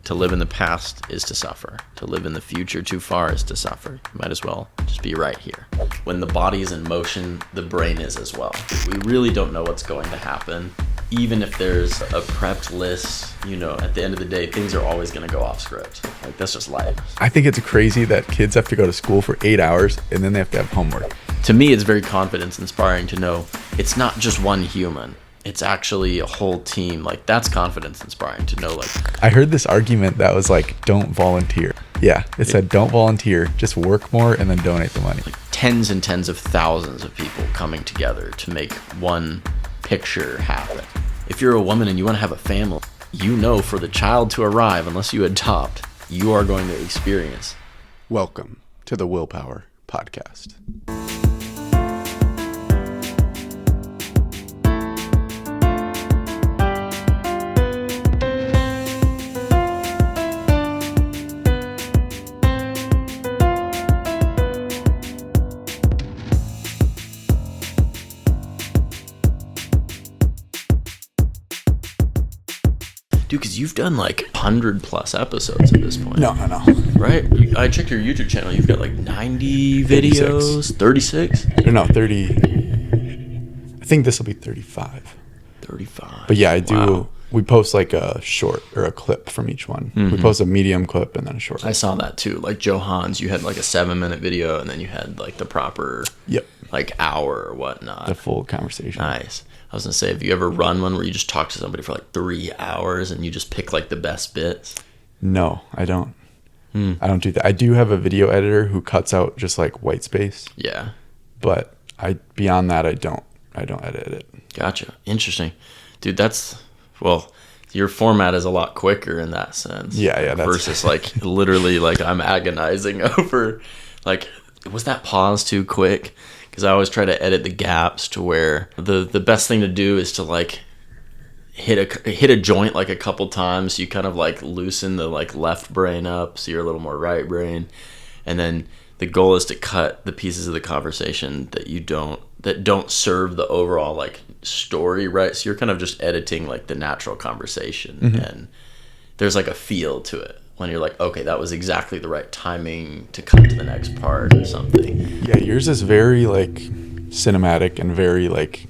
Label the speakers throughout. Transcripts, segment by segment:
Speaker 1: To live in the past is to suffer. To live in the future too far is to suffer. You might as well just be right here. When the body is in motion, the brain is as well. We really don't know what's going to happen. Even if there's a prepped list, at the end of the day, things are always going to go off script. Like, that's just life.
Speaker 2: I think it's crazy that kids have to go to school for 8 hours and then they have to have homework.
Speaker 1: To me, it's very confidence inspiring to know it's not just one human. It's actually a whole team. Like, that's confidence inspiring to know. Like,
Speaker 2: I heard this argument that was like, don't volunteer. Yeah, it said don't volunteer, just work more and then donate the money.
Speaker 1: Like tens and tens of thousands of people coming together to make one picture happen. If you're a woman and you want to have a family, for the child to arrive, unless you adopt, you are going to experience.
Speaker 2: Welcome to the Willpower Podcast.
Speaker 1: Dude, because you've done like 100+ episodes at this point.
Speaker 2: No.
Speaker 1: Right? I checked your YouTube channel. You've got like 90 videos. 36?
Speaker 2: No, 30. I think this will be 35.
Speaker 1: 35.
Speaker 2: But yeah, I do.
Speaker 1: Wow.
Speaker 2: We post like a short or a clip from each one.
Speaker 1: Mm-hmm.
Speaker 2: We post a medium clip and then a short.
Speaker 1: I saw that too. Like Johan's, you had like a 7-minute video and then you had like the proper like hour or whatnot.
Speaker 2: The full conversation.
Speaker 1: Nice. I was going to say, have you ever run one where you just talk to somebody for like 3 hours and you just pick like the best bits?
Speaker 2: No, I don't. I don't do that. I do have a video editor who cuts out just like white space.
Speaker 1: Yeah.
Speaker 2: But beyond that, I don't edit it.
Speaker 1: Gotcha. Interesting. Dude, your format is a lot quicker in that sense.
Speaker 2: Yeah.
Speaker 1: Versus like literally like I'm agonizing over like, was that pause too quick? Because I always try to edit the gaps to where the best thing to do is to like hit a joint like a couple times. So you kind of like loosen the like left brain up so you're a little more right brain. And then the goal is to cut the pieces of the conversation that don't serve the overall like story, right? So you're kind of just editing like the natural conversation. Mm-hmm. And there's like a feel to it when you're like, okay, that was exactly the right timing to cut to the next part or something.
Speaker 2: Yeah, yours is very like cinematic and very like,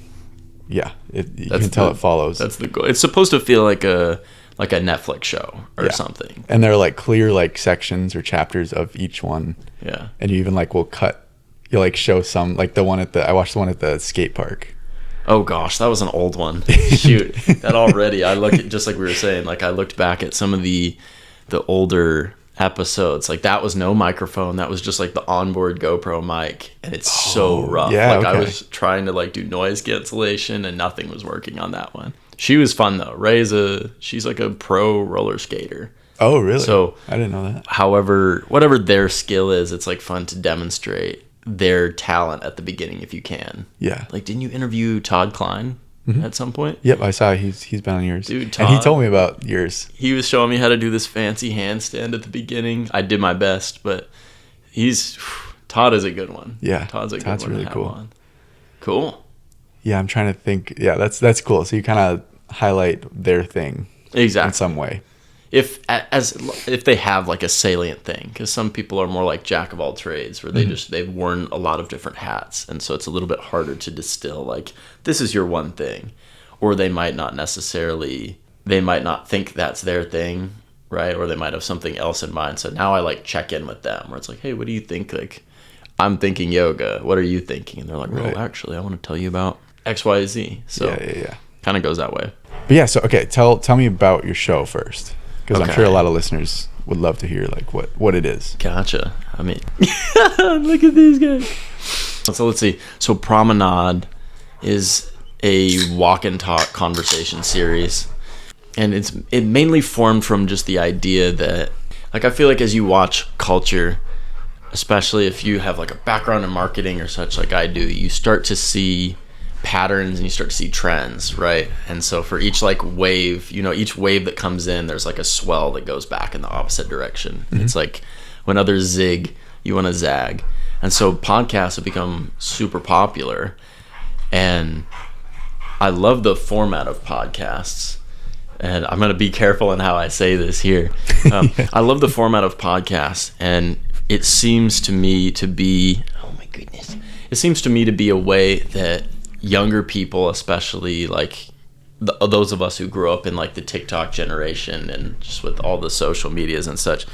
Speaker 2: you can tell it follows.
Speaker 1: That's the goal. It's supposed to feel like a Netflix show or something.
Speaker 2: And they're like clear like sections or chapters of each one.
Speaker 1: Yeah.
Speaker 2: And you even like will cut, you like show some, like I watched the one at the skate park.
Speaker 1: Oh gosh, that was an old one. Shoot, that already, I look at, just like we were saying, like I looked back at some of the older episodes, like that was no microphone, that was just like the onboard GoPro mic, and it's so rough. I was trying to like do noise cancellation and nothing was working on that one. She was fun though. She's like a pro roller skater.
Speaker 2: Oh really?
Speaker 1: So
Speaker 2: I didn't know that.
Speaker 1: However, whatever their skill is, it's like fun to demonstrate their talent at the beginning if you can.
Speaker 2: Yeah.
Speaker 1: Like, didn't you interview Todd Klein at some point?
Speaker 2: Yep, I saw he's been on yours.
Speaker 1: Dude, Todd,
Speaker 2: and he told me about yours.
Speaker 1: He was showing me how to do this fancy handstand at the beginning. I did my best, but Todd is a good one.
Speaker 2: Yeah,
Speaker 1: Todd's
Speaker 2: Todd's
Speaker 1: good one
Speaker 2: really
Speaker 1: to have
Speaker 2: cool.
Speaker 1: on. Cool.
Speaker 2: Yeah, I'm trying to think. Yeah, that's cool. So you kind of highlight their thing
Speaker 1: exactly
Speaker 2: in some way.
Speaker 1: If they have like a salient thing, because some people are more like jack of all trades, where they've worn a lot of different hats, and so it's a little bit harder to distill like this is your one thing, or they might not think that's their thing, right? Or they might have something else in mind. So now I like check in with them, where it's like, hey, what do you think? Like, I'm thinking yoga. What are you thinking? And they're like,
Speaker 2: right.
Speaker 1: Oh, actually, I want to tell you about X, Y, Z. So
Speaker 2: yeah.
Speaker 1: Kind of goes that way.
Speaker 2: But yeah, so okay, tell me about your show first. Because I'm sure a lot of listeners would love to hear like what it is.
Speaker 1: Gotcha. I mean, look at these guys. So let's see. So Promenade is a walk and talk conversation series, and it mainly formed from just the idea that, like, I feel like as you watch culture, especially if you have like a background in marketing or such, like I do, you start to see patterns and you start to see trends, right? And so for each like wave, each wave that comes in, there's like a swell that goes back in the opposite direction. Mm-hmm. It's like when others zig, you want to zag. And so podcasts have become super popular, and I love the format of podcasts. and I'm going to be careful in how I say this here. I love the format of podcasts, and it seems to me to be, oh my goodness, it seems to me to be a way that younger people, especially like those of us who grew up in like the TikTok generation and just with all the social medias and such,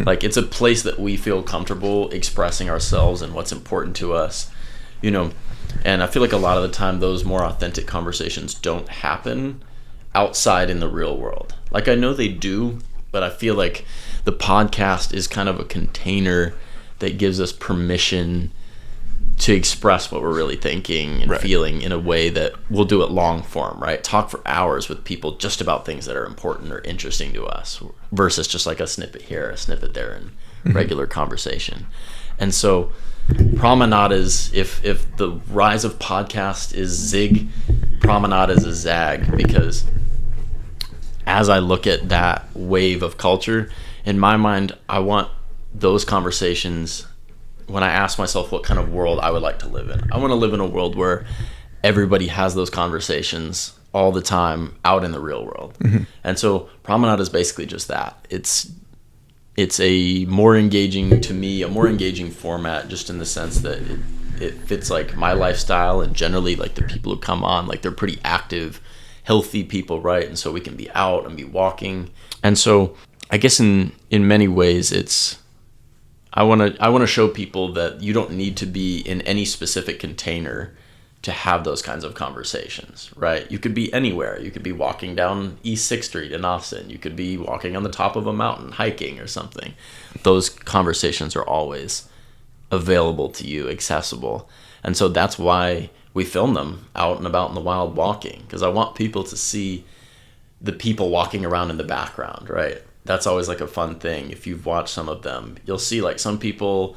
Speaker 1: like it's a place that we feel comfortable expressing ourselves and what's important to us, you know. And I feel like a lot of the time those more authentic conversations don't happen outside in the real world. Like I know they do, but I feel like the podcast is kind of a container that gives us permission to express what we're really thinking and feeling in a way that we'll do it long form, right? Talk for hours with people just about things that are important or interesting to us versus just like a snippet here, a snippet there in regular conversation. And so Promenade is, if the rise of podcast is zig, Promenade is a zag, because as I look at that wave of culture, in my mind, I want those conversations. When I ask myself what kind of world I would like to live in, I want to live in a world where everybody has those conversations all the time out in the real world. And so Promenade is basically just that. It's a more engaging, to me, a more engaging format, just in the sense that it fits like my lifestyle, and generally like the people who come on, like they're pretty active, healthy people, right? And so we can be out and be walking. And so I guess in many ways it's, I want to show people that you don't need to be in any specific container to have those kinds of conversations, right? You could be anywhere. You could be walking down East 6th Street in Austin. You could be walking on the top of a mountain, hiking or something. Those conversations are always available to you, accessible. And so that's why we film them out and about in the wild walking, because I want people to see the people walking around in the background, right? That's always like a fun thing. If you've watched some of them, you'll see like some people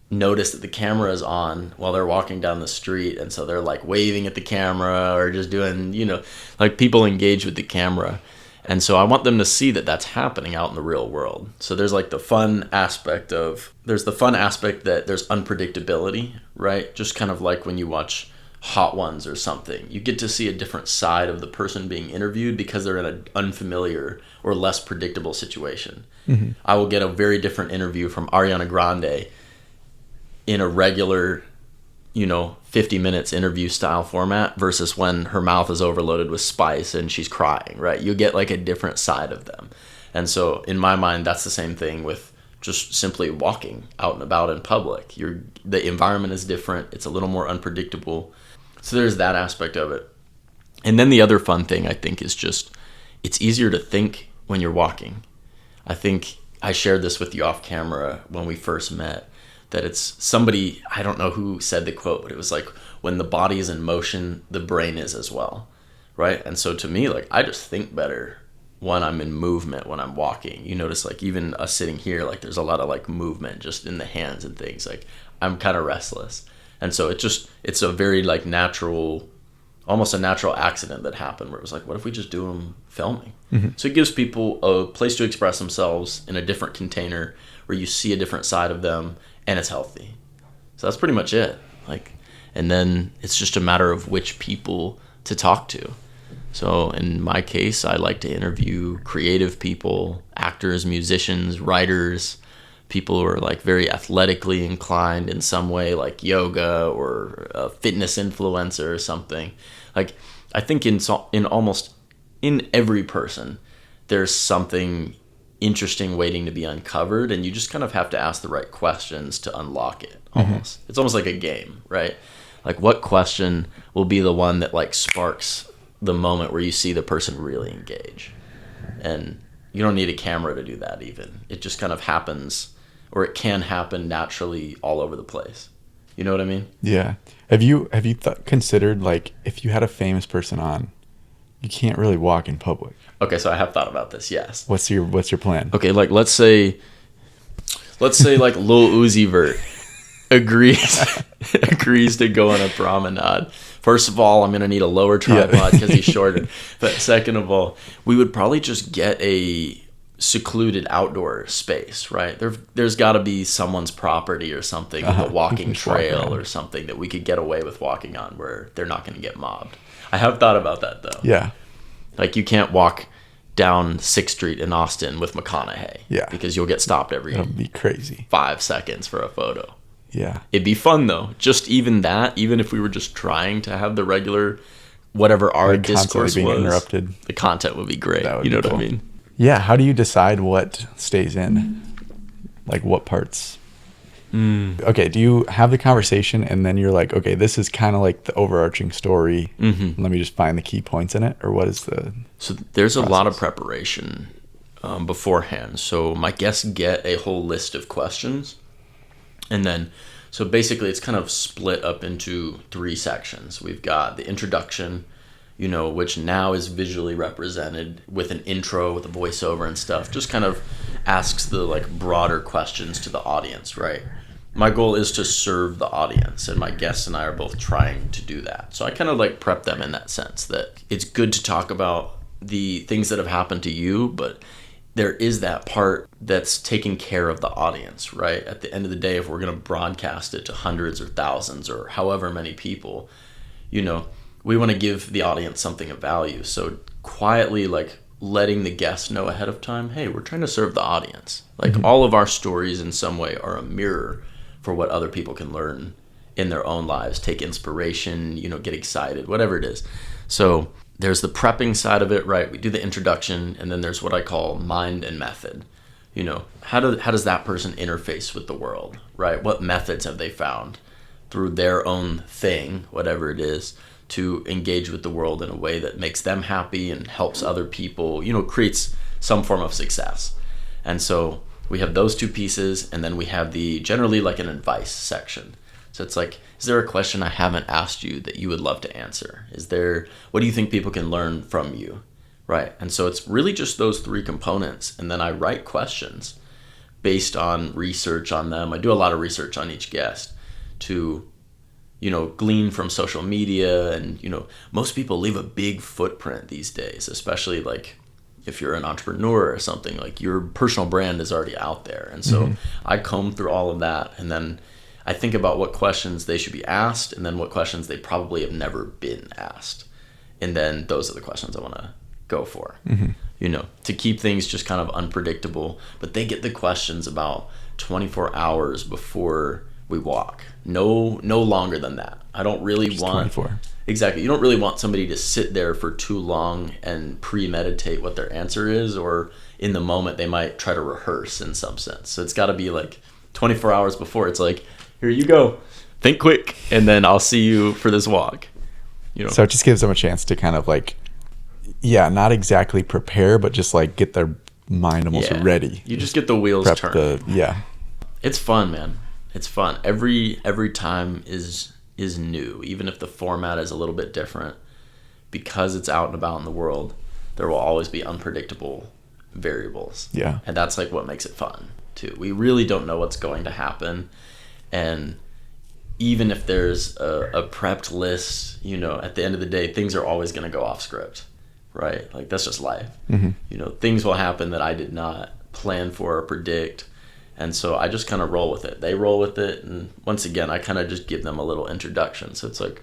Speaker 1: notice that the camera is on while they're walking down the street, and so they're like waving at the camera or just doing, you know, like people engage with the camera. And so I want them to see that that's happening out in the real world. So there's like the fun aspect that there's unpredictability, right? Just kind of like when you watch Hot Ones or something, you get to see a different side of the person being interviewed because they're in an unfamiliar or less predictable situation. I will get a very different interview from Ariana Grande in a regular, 50 minutes interview style format versus when her mouth is overloaded with spice and she's crying, right? You get like a different side of them. And so in my mind, that's the same thing with just simply walking out and about in public. The environment is different. It's a little more unpredictable. So there's that aspect of it. And then the other fun thing, I think, is just it's easier to think when you're walking. I think I shared this with you off camera when we first met, that it's somebody, I don't know who said the quote, but it was like, when the body is in motion, the brain is as well, right? And so to me, like, I just think better when I'm in movement, when I'm walking. You notice, like, even us sitting here, like, there's a lot of, like, movement just in the hands and things. Like, I'm kind of restless. And so it's a very, like, natural, almost a natural accident that happened where it was like, what if we just do them filming? So it gives people a place to express themselves in a different container where you see a different side of them, and it's healthy. So that's pretty much it. Like, and then it's just a matter of which people to talk to. So in my case, I like to interview creative people, actors, musicians, writers, people who are like very athletically inclined in some way, like yoga or a fitness influencer or something. Like, I think in every person, there's something interesting waiting to be uncovered, and you just kind of have to ask the right questions to unlock it. Almost, it's almost like a game, right? Like, what question will be the one that like sparks the moment where you see the person really engage? And you don't need a camera to do that. Even it just kind of happens, or it can happen naturally all over the place. You know what I mean? Yeah.
Speaker 2: Have you considered, like, if you had a famous person on, you can't really walk in public?
Speaker 1: Okay, so I have thought about this. Yes.
Speaker 2: What's your plan?
Speaker 1: Okay, like let's say like Lil Uzi Vert agrees to go on a promenade. First of all, I'm gonna need a lower tripod because he's shorter. But second of all, we would probably just get a secluded outdoor space, right? There's got to be someone's property or something, with a walking trail or something that we could get away with walking on, where they're not going to get mobbed. I have thought about that though.
Speaker 2: Yeah.
Speaker 1: Like, you can't walk down 6th Street in Austin with McConaughey.
Speaker 2: Yeah.
Speaker 1: Because you'll get stopped every
Speaker 2: That'll be crazy.
Speaker 1: 5 seconds for a photo.
Speaker 2: Yeah.
Speaker 1: It'd be fun though. Just even that, even if we were just trying to have the regular, whatever our discourse
Speaker 2: being
Speaker 1: was,
Speaker 2: interrupted.
Speaker 1: the content would be great.
Speaker 2: That would
Speaker 1: You know
Speaker 2: be
Speaker 1: what I
Speaker 2: cool.
Speaker 1: mean?
Speaker 2: Yeah. How do you decide what stays in? Like what parts? Okay. Do you have the conversation and then you're like, okay, this is kind of like the overarching story. Mm-hmm. Let me just find the key points in it, or what is the?
Speaker 1: So there's a lot of preparation beforehand. So my guests get a whole list of questions, and then so basically it's kind of split up into 3 sections. We've got the introduction, which now is visually represented with an intro with a voiceover and stuff. Just kind of asks the like broader questions to the audience, right? My goal is to serve the audience, and my guests and I are both trying to do that. So I kind of like prep them in that sense that it's good to talk about the things that have happened to you, but there is that part that's taking care of the audience, right? At the end of the day, if we're going to broadcast it to hundreds or thousands or however many people, we want to give the audience something of value. So quietly, like letting the guests know ahead of time, hey, we're trying to serve the audience. Like all of our stories in some way are a mirror for what other people can learn in their own lives, take inspiration, get excited, whatever it is. So there's the prepping side of it, right? We do the introduction, and then there's what I call mind and method. How does that person interface with the world, right? What methods have they found through their own thing, whatever it is, to engage with the world in a way that makes them happy and helps other people, creates some form of success. And so we have those 2 pieces, and then we have the generally like an advice section. So it's like, is there a question I haven't asked you that you would love to answer? What do you think people can learn from you? Right. And so it's really just those 3 components. And then I write questions based on research on them. I do a lot of research on each guest to, glean from social media. And, most people leave a big footprint these days, especially like if you're an entrepreneur or something, like your personal brand is already out there. And so I comb through all of that, and then I think about what questions they should be asked, and then what questions they probably have never been asked. And then those are the questions I want to go for, to keep things just kind of unpredictable. But they get the questions about 24 hours before we walk. No longer than that. I don't really just want 24. Exactly. You don't really want somebody to sit there for too long and premeditate what their answer is, or in the moment they might try to rehearse in some sense. So it's got to be like 24 hours before. It's like, here you go, think quick, and then I'll see you for this walk.
Speaker 2: So it just gives them a chance to kind of like, not exactly prepare, but just like get their mind almost ready.
Speaker 1: You just get the wheels turned. It's fun, man. It's fun. Every time is new, even if the format is a little bit different, because it's out and about in the world. There will always be unpredictable variables. Yeah, and that's like what makes it fun too. We really don't know what's going to happen, and even if there's a prepped list, at the end of the day, things are always going to go off script, right? Like that's just life. Things will happen that I did not plan for or predict. And so I just kind of roll with it. They roll with it. And once again, I kind of just give them a little introduction. So it's like,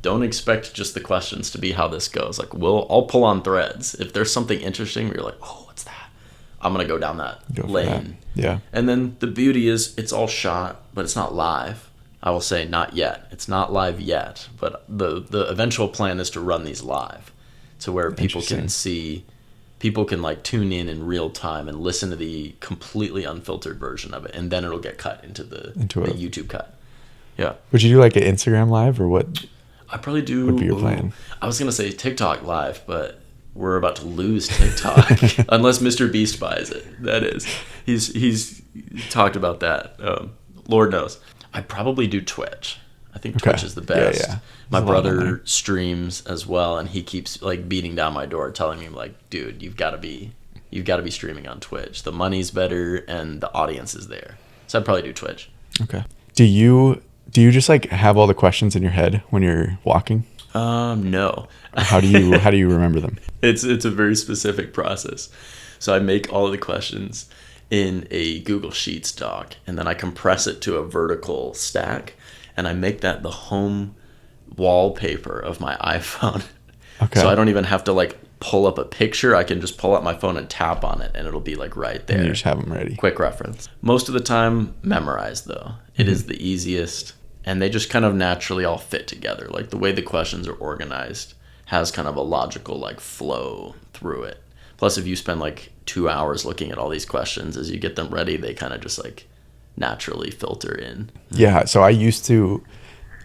Speaker 1: don't expect just the questions to be how this goes. Like I'll pull on threads. If there's something interesting where you're like, oh, what's that? I'm going to go down that lane. That. Yeah. And then the beauty is it's all shot, but it's not live. I will say not yet. It's not live yet. But the eventual plan is to run these live to where people can see. People can like tune in real time and listen to the completely unfiltered version of it, and then it'll get cut into the YouTube cut. Yeah. Would
Speaker 2: you do like an Instagram live, or what?
Speaker 1: I probably do.
Speaker 2: Would be your plan?
Speaker 1: I was gonna say TikTok live, but we're about to lose TikTok unless Mr. Beast buys it. That is, he's talked about that. Lord knows. I'd probably do Twitch. I think Twitch is the best. Yeah. My brother streams as well, and he keeps like beating down my door, telling me like, "Dude, you've got to be streaming on Twitch. The money's better, and the audience is there." So I'd probably do Twitch.
Speaker 2: Okay. Do you just like have all the questions in your head when you're walking?
Speaker 1: No.
Speaker 2: How do you remember them?
Speaker 1: It's a very specific process. So I make all of the questions in a Google Sheets doc, and then I compress it to a vertical stack, and I make that the home wallpaper of my iPhone. Okay. So I don't even have to like pull up a picture, I can just pull out my phone and tap on it, and it'll be like right there.
Speaker 2: And you just have them ready.
Speaker 1: Quick reference. Most of the time, memorize though. It is the easiest, and they just kind of naturally all fit together. Like the way the questions are organized has kind of a logical like flow through it. Plus, if you spend like 2 hours looking at all these questions, as you get them ready, they kind of just like naturally filter in.
Speaker 2: Yeah. So I used to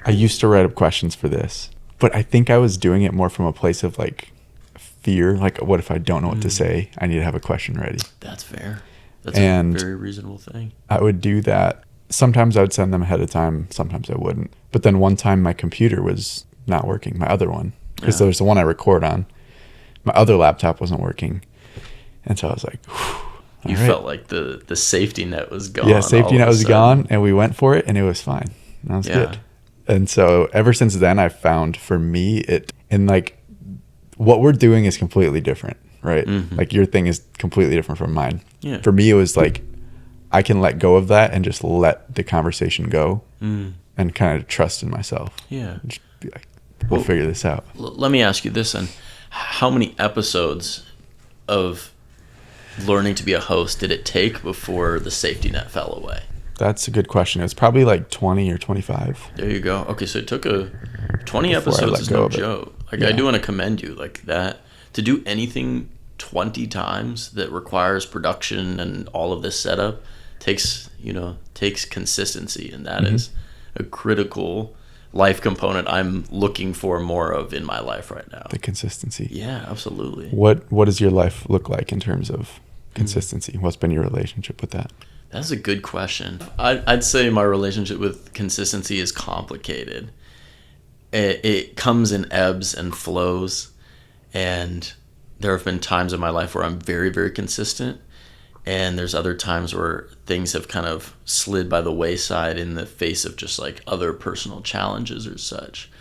Speaker 2: write up questions for this, but I think I was doing it more from a place of like fear. Like, what if I don't know what to say? I need to have a question ready.
Speaker 1: That's fair. That's a very reasonable thing.
Speaker 2: I would do that. Sometimes I would send them ahead of time. Sometimes I wouldn't. But then one time my computer was not working, my other one, because there's the one I record on. My other laptop wasn't working. And so I was like,
Speaker 1: you felt like the safety net was gone.
Speaker 2: Yeah, safety net was gone, and we went for it, and it was fine. That was good. And so ever since then, I've found for me, like what we're doing is completely different, right? Like your thing is completely different from mine.
Speaker 1: Yeah.
Speaker 2: For me, it was like, I can let go of that and just let the conversation go and kind of trust in myself.
Speaker 1: Yeah.
Speaker 2: And just be like, we'll figure this out.
Speaker 1: Let me ask you this then. How many episodes of learning to be a host did it take before the safety net fell away?
Speaker 2: That's a good question. It was probably like 20 or 25.
Speaker 1: There you go. Okay, so it took 20 episodes is no joke. Like, I do want to commend you like that. To do anything 20 times that requires production and all of this setup takes consistency, and that is a critical life component I'm looking for more of in my life right now.
Speaker 2: The consistency.
Speaker 1: Yeah, absolutely.
Speaker 2: What does your life look like in terms of consistency? What's been your relationship with that?
Speaker 1: That's a good question. I'd say my relationship with consistency is complicated. It comes in ebbs and flows, and there have been times in my life where I'm very, very consistent, and there's other times where things have kind of slid by the wayside in the face of just like other personal challenges or such.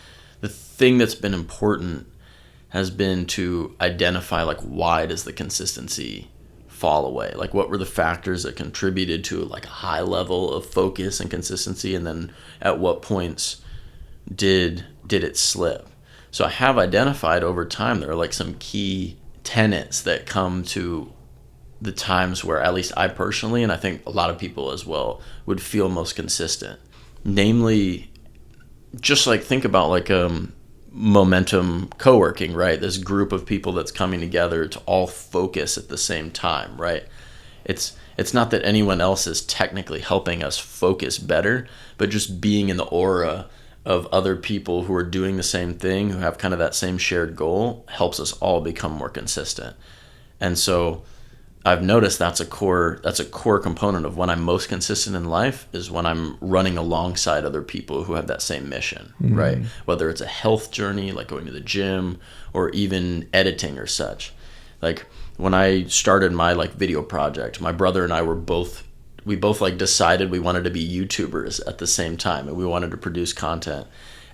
Speaker 1: The thing that's been important has been to identify like, why does the consistency fall away? Like, what were the factors that contributed to like a high level of focus and consistency, and then at what points did it slip? So I have identified over time there are like some key tenets that come to the times where at least I personally, and I think a lot of people as well, would feel most consistent. Namely, just like think about like momentum co-working, right? This group of people that's coming together to all focus at the same time, right? It's not that anyone else is technically helping us focus better, but just being in the aura of other people who are doing the same thing, who have kind of that same shared goal, helps us all become more consistent. And so I've noticed that's a core component of when I'm most consistent in life, is when I'm running alongside other people who have that same mission, right? Whether it's a health journey, like going to the gym, or even editing or such. Like when I started my like video project, my brother and I we both like decided we wanted to be YouTubers at the same time, and we wanted to produce content.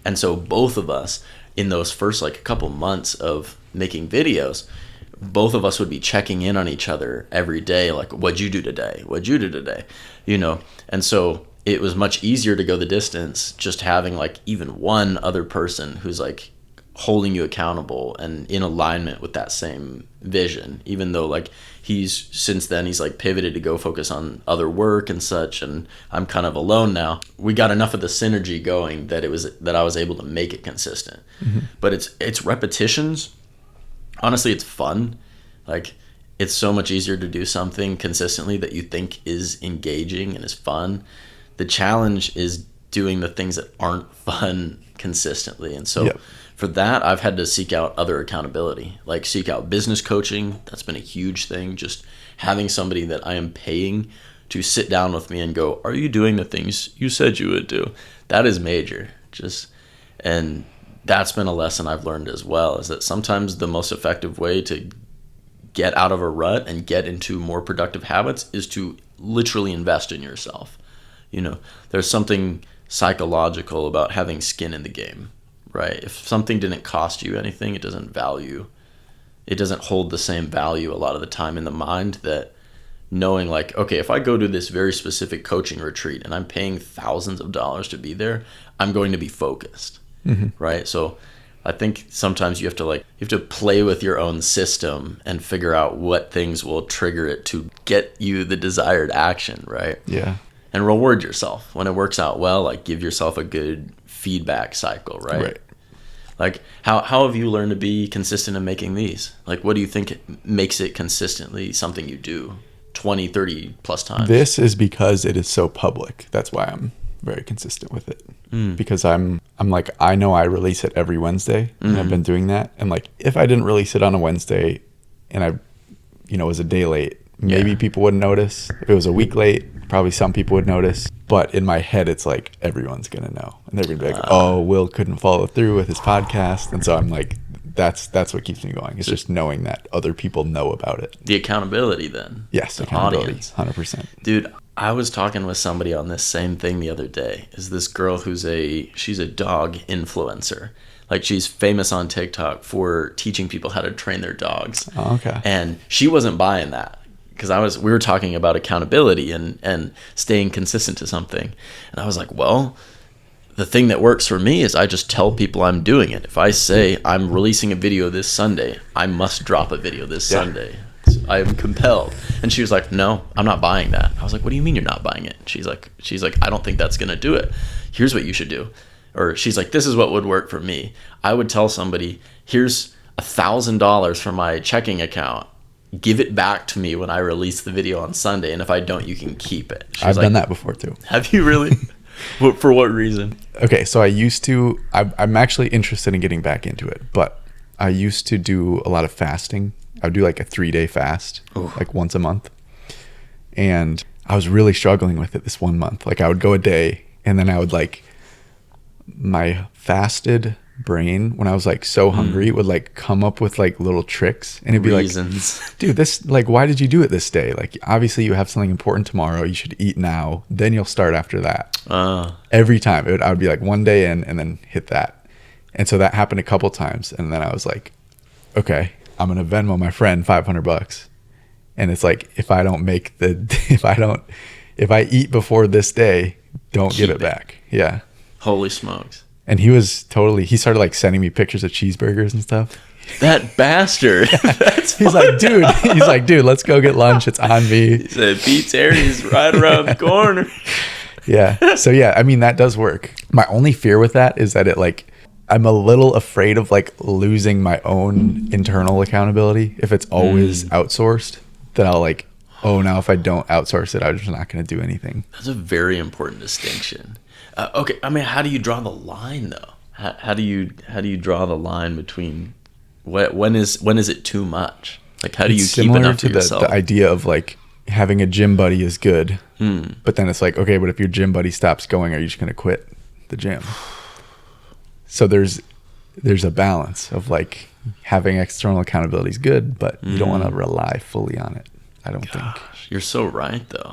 Speaker 1: And so both of us, in those first like a couple months of making videos, both of us would be checking in on each other every day, like, what'd you do today? What'd you do today? And so it was much easier to go the distance just having like even one other person who's like holding you accountable and in alignment with that same vision, even though like since then he's like pivoted to go focus on other work and such, and I'm kind of alone now. We got enough of the synergy going that I was able to make it consistent. But it's repetitions. Honestly, it's fun. Like, it's so much easier to do something consistently that you think is engaging and is fun. The challenge is doing the things that aren't fun consistently. And so for that, I've had to seek out other accountability, like seek out business coaching. That's been a huge thing. Just having somebody that I am paying to sit down with me and go, are you doing the things you said you would do? That is major. And that's been a lesson I've learned as well, is that sometimes the most effective way to get out of a rut and get into more productive habits is to literally invest in yourself. There's something psychological about having skin in the game, right? If something didn't cost you anything, it doesn't hold the same value a lot of the time in the mind, that knowing like, okay, if I go to this very specific coaching retreat and I'm paying thousands of dollars to be there, I'm going to be focused. Right? So I think sometimes you have to play with your own system and figure out what things will trigger it to get you the desired action, right?
Speaker 2: Yeah.
Speaker 1: And reward yourself. When it works out well, like give yourself a good feedback cycle, right?
Speaker 2: Right.
Speaker 1: Like how have you learned to be consistent in making these? Like what do you think makes it consistently something you do 20, 30 plus times?
Speaker 2: This is because it is so public. That's why I'm very consistent with it. Because I'm like, I know I release it every Wednesday, and I've been doing that. And like, if I didn't release it on a Wednesday and I, was a day late, maybe people wouldn't notice. If it was a week late, probably some people would notice. But in my head, it's like, everyone's going to know. And they're going to be like, oh, Will couldn't follow through with his podcast. And so I'm like, that's what keeps me going. It's just knowing that other people know about it.
Speaker 1: The accountability then.
Speaker 2: Yes,
Speaker 1: the
Speaker 2: accountability,
Speaker 1: audience.
Speaker 2: 100%.
Speaker 1: Dude, I was talking with somebody on this same thing the other day. Is this girl she's a dog influencer. Like she's famous on TikTok for teaching people how to train their dogs.
Speaker 2: Oh, okay.
Speaker 1: And she wasn't buying that because we were talking about accountability and staying consistent to something. And I was like, well, the thing that works for me is I just tell people I'm doing it. If I say I'm releasing a video this Sunday, I must drop a video this Sunday. I am compelled. And she was like, no, I'm not buying that. I was like, what do you mean you're not buying it? She's like, I don't think that's going to do it. Here's what you should do. Or she's like, this is what would work for me. I would tell somebody, here's $1,000 from my checking account. Give it back to me when I release the video on Sunday. And if I don't, you can keep it.
Speaker 2: I've done that before too.
Speaker 1: Have you really? For what reason?
Speaker 2: Okay, so I'm actually interested in getting back into it, but I used to do a lot of fasting. I would do like a 3-day fast, like once a month. And I was really struggling with it this one month. Like I would go a day and then I would like, my fasted brain, when I was like so hungry, would like come up with like little tricks. And it'd be like, dude, this, like, why did you do it this day? Like, obviously you have something important tomorrow. You should eat now. Then you'll start after that. Every time I would be like one day in and then hit that. And so that happened a couple times. And then I was like, okay, I'm going to Venmo my friend $500. And it's like, if I eat before this day, don't give it back. Yeah.
Speaker 1: Holy smokes.
Speaker 2: And he started like sending me pictures of cheeseburgers and stuff.
Speaker 1: That bastard.
Speaker 2: He's like, dude, let's go get lunch. It's on me.
Speaker 1: He said, Pizzeria right around the corner.
Speaker 2: Yeah. So yeah, I mean, that does work. My only fear with that is that I'm a little afraid of like losing my own internal accountability. If it's always outsourced, then I'll like, oh, now if I don't outsource it, I'm just not going to do anything.
Speaker 1: That's a very important distinction. Okay, I mean, how do you draw the line though? How do you draw the line between when is it too much? Like, how do you keep enough to yourself?
Speaker 2: The idea of like having a gym buddy is good, but then it's like, okay, but if your gym buddy stops going, are you just going to quit the gym? So there's a balance of like having external accountability is good, but you don't want to rely fully on it. I don't think.
Speaker 1: You're so right though.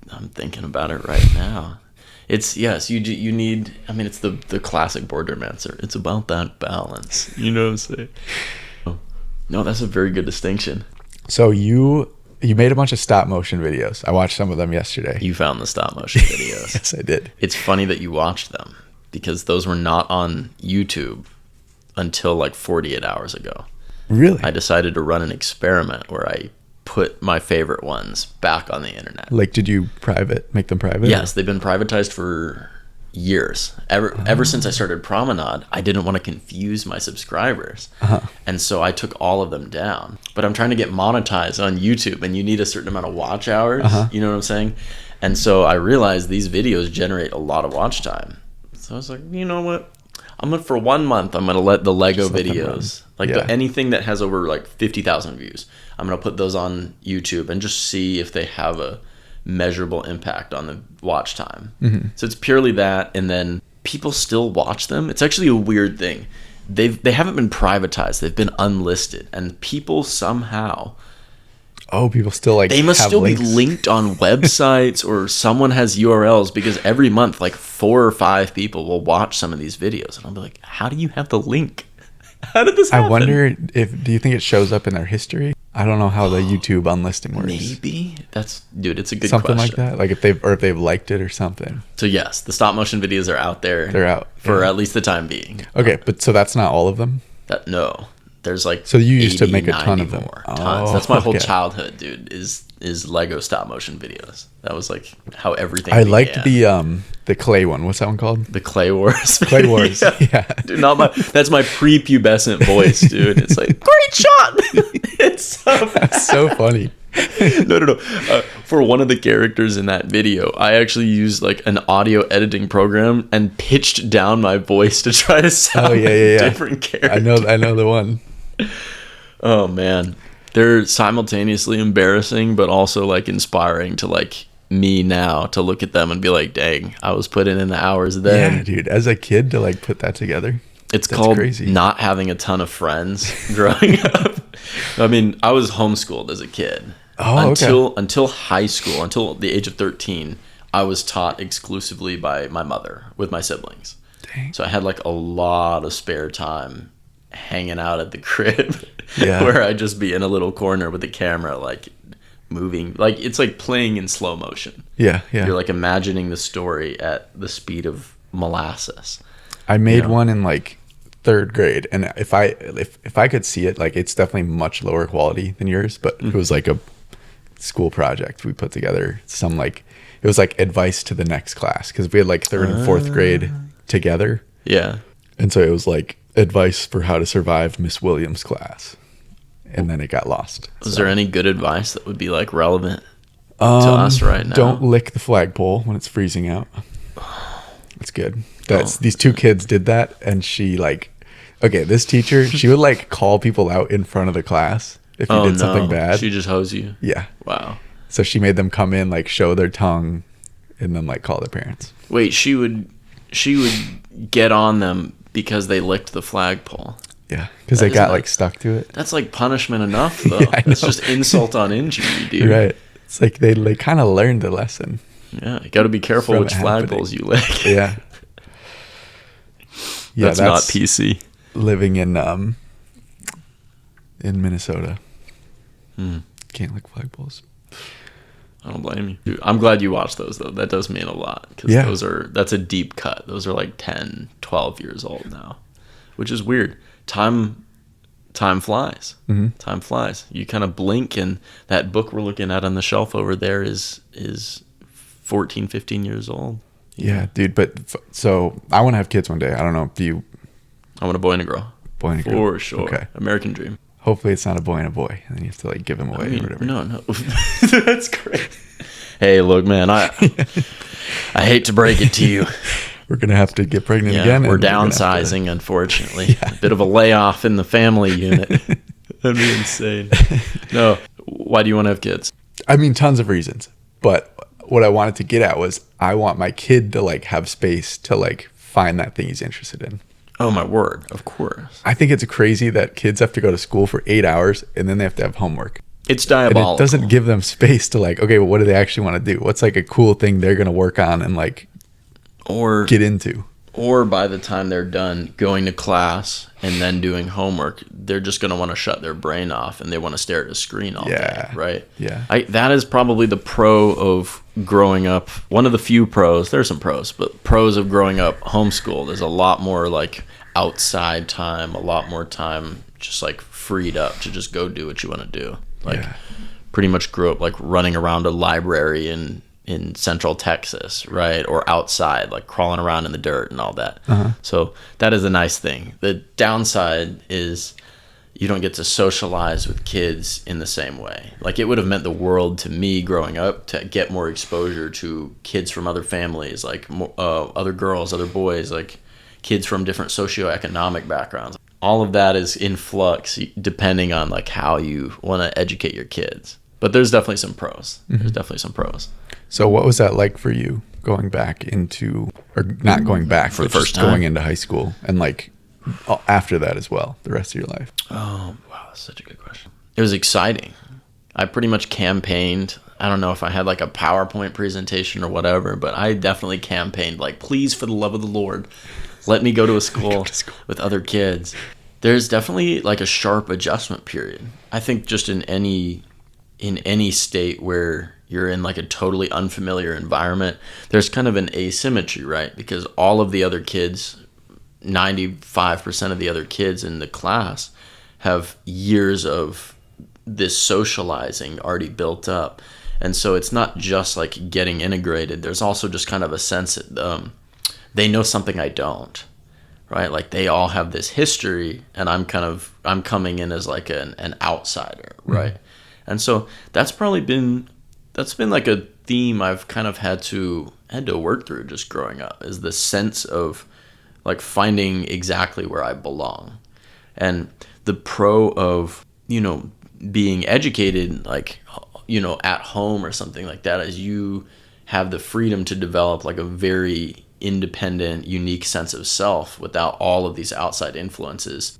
Speaker 1: I'm thinking about it right now. It's you need. I mean, it's the classic boardroom answer. It's about that balance. You know what I'm saying? No, that's a very good distinction.
Speaker 2: So you made a bunch of stop motion videos. I watched some of them yesterday.
Speaker 1: You found the stop motion videos.
Speaker 2: Yes, I did.
Speaker 1: It's funny that you watched them because those were not on YouTube until like 48 hours ago.
Speaker 2: Really?
Speaker 1: I decided to run an experiment where I put my favorite ones back on the internet.
Speaker 2: Like, did you make them private?
Speaker 1: Yes, they've been privatized for years. Ever since I started Promenade, I didn't want to confuse my subscribers. And so I took all of them down. But I'm trying to get monetized on YouTube, and you need a certain amount of watch hours. You know what I'm saying? And so I realized these videos generate a lot of watch time. So I was like, you know what? For 1 month, I'm going to let the Lego videos, anything that has over like 50,000 views, I'm going to put those on YouTube and just see if they have a measurable impact on the watch time. So it's purely that, and then people still watch them. It's actually a weird thing. They haven't been privatized. They've been unlisted, and people somehow...
Speaker 2: Oh, people still like
Speaker 1: they must
Speaker 2: have
Speaker 1: still
Speaker 2: links.
Speaker 1: be linked on websites, or someone has URLs, because every month like 4 or 5 people will watch some of these videos, and I'll be like, how do you have the link? How did this happen?
Speaker 2: I wonder do you think it shows up in their history? I don't know how the YouTube unlisting works.
Speaker 1: Maybe dude. It's a good
Speaker 2: something
Speaker 1: question.
Speaker 2: like that. Like if they've liked it or something.
Speaker 1: So yes, the stop motion videos are out there.
Speaker 2: They're out
Speaker 1: for at least the time being.
Speaker 2: Okay, but so that's not all of them.
Speaker 1: No, there's like.
Speaker 2: So you used
Speaker 1: 80,
Speaker 2: to make a ton of them.
Speaker 1: More. Tons. That's my whole
Speaker 2: okay.
Speaker 1: childhood, dude. Is Lego stop motion videos. That was like how everything.
Speaker 2: I
Speaker 1: began.
Speaker 2: liked the clay one. What's that one called?
Speaker 1: The Clay Wars.
Speaker 2: Clay Wars. yeah.
Speaker 1: Dude, that's my prepubescent voice, dude. It's like, great shot. It's
Speaker 2: so funny.
Speaker 1: No. For one of the characters in that video, I actually used like an audio editing program and pitched down my voice to try to sound like different characters.
Speaker 2: I know the one.
Speaker 1: Oh man. They're simultaneously embarrassing, but also like inspiring to like me now to look at them and be like, dang, I was putting in the hours then.
Speaker 2: Yeah, dude. As a kid to like put that together.
Speaker 1: It's called crazy. Not having a ton of friends growing up. I mean, I was homeschooled as a kid. Until high school, until the age of 13, I was taught exclusively by my mother with my siblings.
Speaker 2: Dang.
Speaker 1: So I had like a lot of spare time hanging out at the crib
Speaker 2: Yeah.
Speaker 1: where I'd just be in a little corner with the camera like moving. Like it's like playing in slow motion.
Speaker 2: Yeah.
Speaker 1: You're like imagining the story at the speed of molasses.
Speaker 2: I made one in like 3rd grade, and if I could see it, like it's definitely much lower quality than yours, but it was like a school project we put together. It was like advice to the next class, because we had like 3rd and 4th grade together.
Speaker 1: Yeah.
Speaker 2: And so it was like advice for how to survive Miss Williams' class, and then it got lost.
Speaker 1: Is there any good advice that would be like relevant to us right now?
Speaker 2: Don't lick the flagpole when it's freezing out. That's good. These 2 kids did that, and she this teacher, she would like call people out in front of the class if you did something bad.
Speaker 1: She just hose you.
Speaker 2: Yeah.
Speaker 1: Wow.
Speaker 2: So she made them come in, like show their tongue, and then like call their parents.
Speaker 1: Wait, she would get on them because they licked the flagpole.
Speaker 2: Yeah, because they got like stuck to it.
Speaker 1: That's like punishment enough, though.
Speaker 2: Yeah,
Speaker 1: it's just insult on injury, dude.
Speaker 2: Right. It's like they kind of learned the lesson.
Speaker 1: Yeah, you got to be careful which flagpoles you lick.
Speaker 2: Yeah. Yeah,
Speaker 1: that's not PC.
Speaker 2: Living in Minnesota. Can't lick flagpoles.
Speaker 1: I don't blame you. Dude, I'm glad you watched those, though. That does mean a lot, because that's a deep cut. Those are like 10, 12 years old now, which is weird. Time flies. Mm-hmm. Time flies. You kind of blink, and that book we're looking at on the shelf over there is 14, 15 years old.
Speaker 2: Yeah, dude. But so I want to have kids one day. I don't know if you.
Speaker 1: I want a boy and a girl.
Speaker 2: Boy and a girl.
Speaker 1: For sure.
Speaker 2: Okay.
Speaker 1: American dream.
Speaker 2: Hopefully it's not a boy and a boy, and then you have to like give them away or whatever.
Speaker 1: No. That's great. Hey, look, man. I hate to break it to you.
Speaker 2: We're gonna have to get pregnant again.
Speaker 1: We're downsizing, unfortunately. Yeah. A bit of a layoff in the family unit. That'd be insane. No. Why do you want to have kids?
Speaker 2: I mean, tons of reasons. But what I wanted to get at was I want my kid to like have space to like find that thing he's interested in.
Speaker 1: Oh, my word. Of course.
Speaker 2: I think it's crazy that kids have to go to school for 8 hours and then they have to have homework.
Speaker 1: It's diabolical.
Speaker 2: And it doesn't give them space to like, okay, well, what do they actually want to do? What's like a cool thing they're going to work on and like get into?
Speaker 1: Or by the time they're done going to class and then doing homework, they're just going to want to shut their brain off and they want to stare at a screen all day, right?
Speaker 2: Yeah.
Speaker 1: That is probably the pro of growing up. One of the few pros, there's some pros, but pros of growing up homeschooled is a lot more like outside time, a lot more time just like freed up to just go do what you want to do. Like pretty much grew up like running around a library in Central Texas, right? Or outside, like crawling around in the dirt and all that. So that is a nice thing. The downside is you don't get to socialize with kids in the same way. Like it would have meant the world to me growing up to get more exposure to kids from other families, like other girls, other boys, like kids from different socioeconomic backgrounds. All of that is in flux depending on like how you want to educate your kids. But there's definitely some pros. There's definitely some pros.
Speaker 2: So what was that like for you going back into, or not going back,
Speaker 1: for the first time?
Speaker 2: Going into high school and like after that as well, the rest of your life?
Speaker 1: Oh, wow. That's such a good question. It was exciting. I pretty much campaigned. I don't know if I had like a PowerPoint presentation or whatever, but I definitely campaigned like, please, for the love of the Lord, let me go to a school with other kids. There's definitely like a sharp adjustment period. I think just in any state where you're in like a totally unfamiliar environment, there's kind of an asymmetry, right? Because all of the other kids, 95% of the other kids in the class have years of this socializing already built up. And so it's not just like getting integrated. There's also just kind of a sense that they know something I don't, right? Like they all have this history, and I'm coming in as like an outsider, right? And so that's been like a theme I've kind of had to work through just growing up, is the sense of like finding exactly where I belong. And the pro of, being educated, like, at home or something like that, is you have the freedom to develop like a very independent, unique sense of self without all of these outside influences,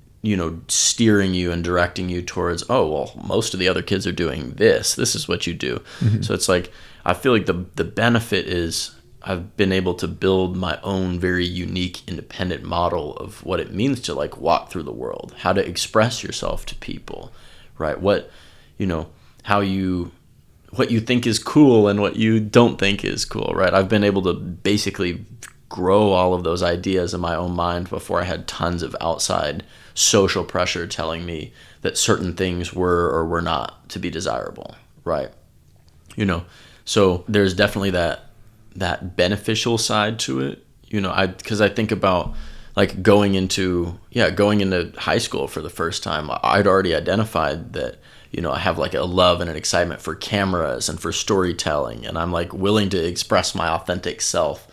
Speaker 1: steering you and directing you towards, oh, well, most of the other kids are doing this. This is what you do. Mm-hmm. So it's like, I feel like the benefit is I've been able to build my own very unique, independent model of what it means to like walk through the world, how to express yourself to people, right? What you think is cool and what you don't think is cool, right? I've been able to basically grow all of those ideas in my own mind before I had tons of outside social pressure telling me that certain things were or were not to be desirable, right? So there's definitely that beneficial side to it, because I think about like going into high school for the first time. I'd already identified that, I have like a love and an excitement for cameras and for storytelling, and I'm like willing to express my authentic self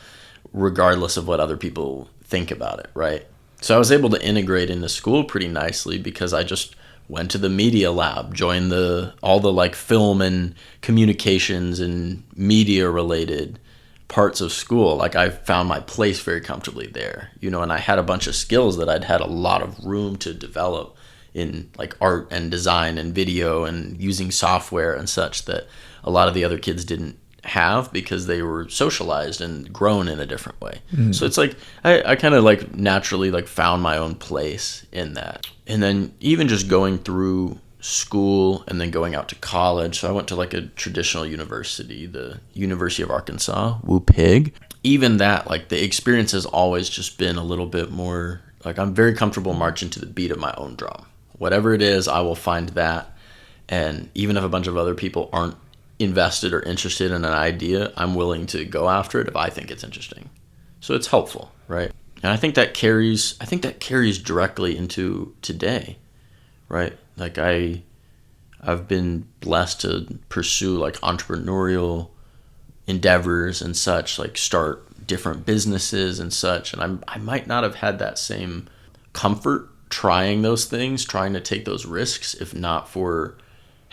Speaker 1: regardless of what other people think about it, right? So I was able to integrate into school pretty nicely because I just went to the media lab, joined all the like film and communications and media related parts of school. Like I found my place very comfortably there, and I had a bunch of skills that I'd had a lot of room to develop in like art and design and video and using software and such that a lot of the other kids didn't have because they were socialized and grown in a different way. Mm-hmm. So it's like I kind of like naturally like found my own place in that. And then even just going through school and then going out to college. So I went to like a traditional university, the University of Arkansas, Woo Pig. Even that, like the experience has always just been a little bit more like I'm very comfortable marching to the beat of my own drum. Whatever it is, I will find that. And even if a bunch of other people aren't invested or interested in an idea, I'm willing to go after it if I think it's interesting. So it's helpful, right? And I think that carries directly into today, right? Like I've been blessed to pursue like entrepreneurial endeavors and such, like start different businesses and such. And I might not have had that same comfort trying those things, trying to take those risks, if not for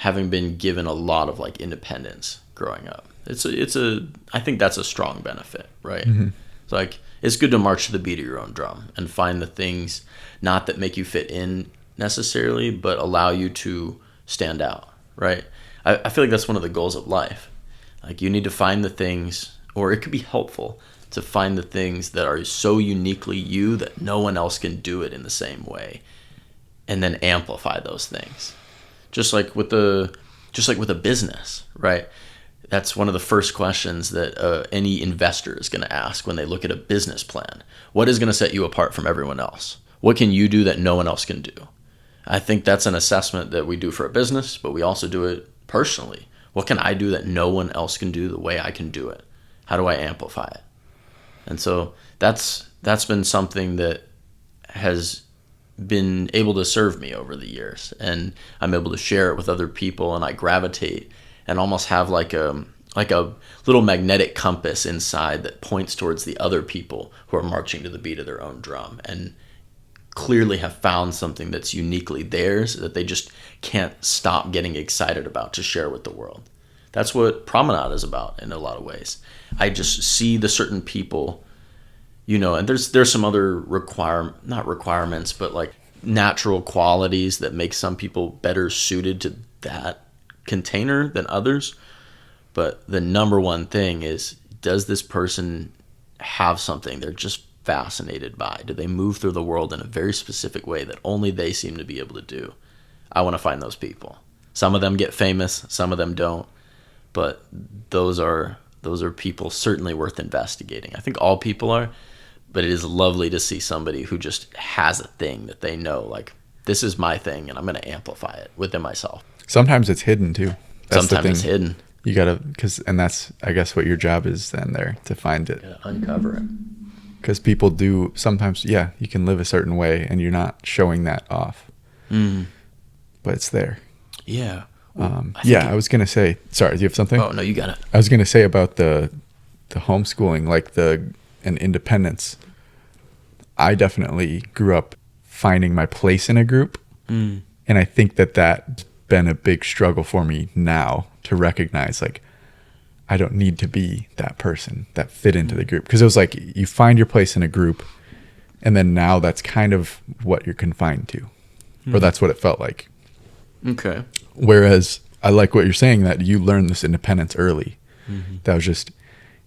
Speaker 1: having been given a lot of like independence growing up. I think that's a strong benefit, right? Mm-hmm. It's like, it's good to march to the beat of your own drum and find the things not that make you fit in necessarily, but allow you to stand out, right? I feel like that's one of the goals of life. Like you need to find the things, or it could be helpful to find the things that are so uniquely you that no one else can do it in the same way, and then amplify those things. Just like with a business, right? That's one of the first questions that any investor is going to ask when they look at a business plan. What is going to set you apart from everyone else? What can you do that no one else can do? I think that's an assessment that we do for a business, but we also do it personally. What can I do that no one else can do the way I can do it? How do I amplify it? And so that's been something that has been able to serve me over the years, and I'm able to share it with other people, and I gravitate and almost have like a little magnetic compass inside that points towards the other people who are marching to the beat of their own drum and clearly have found something that's uniquely theirs that they just can't stop getting excited about to share with the world. That's what Promenade is about in a lot of ways. I just see the certain people, and there's some other not requirements, but like natural qualities that make some people better suited to that container than others. But the number one thing is, does this person have something they're just fascinated by? Do they move through the world in a very specific way that only they seem to be able to do? I want to find those people. Some of them get famous, some of them don't, but those are people certainly worth investigating. I think all people are, but it is lovely to see somebody who just has a thing that they know, like, this is my thing and I'm going to amplify it within myself.
Speaker 2: Sometimes it's hidden too. That's
Speaker 1: Sometimes it's hidden.
Speaker 2: You gotta, and that's, I guess, what your job is then there, to find it.
Speaker 1: Uncover it.
Speaker 2: Because people do sometimes, yeah, you can live a certain way and you're not showing that off. But it's there.
Speaker 1: Yeah.
Speaker 2: I was going to say, sorry, do you have something?
Speaker 1: Oh, no, you got it.
Speaker 2: I was going to say about the homeschooling, like and independence. I definitely grew up finding my place in a group. And I think that's been a big struggle for me now to recognize, like, I don't need to be that person that fit into the group. Because it was like, you find your place in a group, and then now that's kind of what you're confined to. Or that's what it felt like.
Speaker 1: Okay.
Speaker 2: Whereas I like what you're saying, that you learned this independence early. That was just,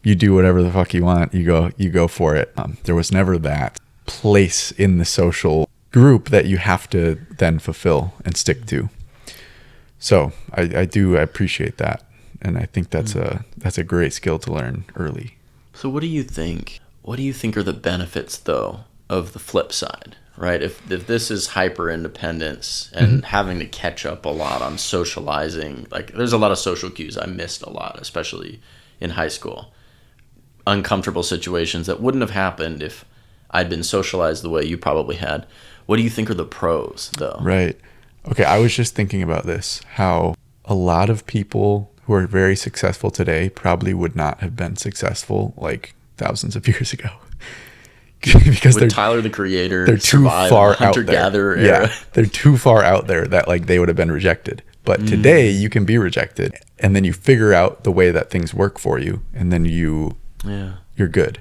Speaker 2: you do whatever the fuck you want. You go for it. There was never that place in the social group that you have to then fulfill and stick to. So I appreciate that. And I think that's a great skill to learn early.
Speaker 1: So what do you think? What do you think are the benefits, though, of the flip side, right? If this is hyper independence and having to catch up a lot on socializing, like, there's a lot of social cues I missed a lot, especially in high school. Uncomfortable situations that wouldn't have happened if I'd been socialized the way you probably had. What do you think are the pros, though?
Speaker 2: Right. Okay, I was just thinking about this, how a lot of people who are very successful today probably would not have been successful like thousands of years ago. Because
Speaker 1: with Tyler the Creator,
Speaker 2: they're too far out there.
Speaker 1: Hunter-gatherer era.
Speaker 2: Yeah, they're too far out there that, like, they would have been rejected. But today you can be rejected, and then you figure out the way that things work for you, and then you're good.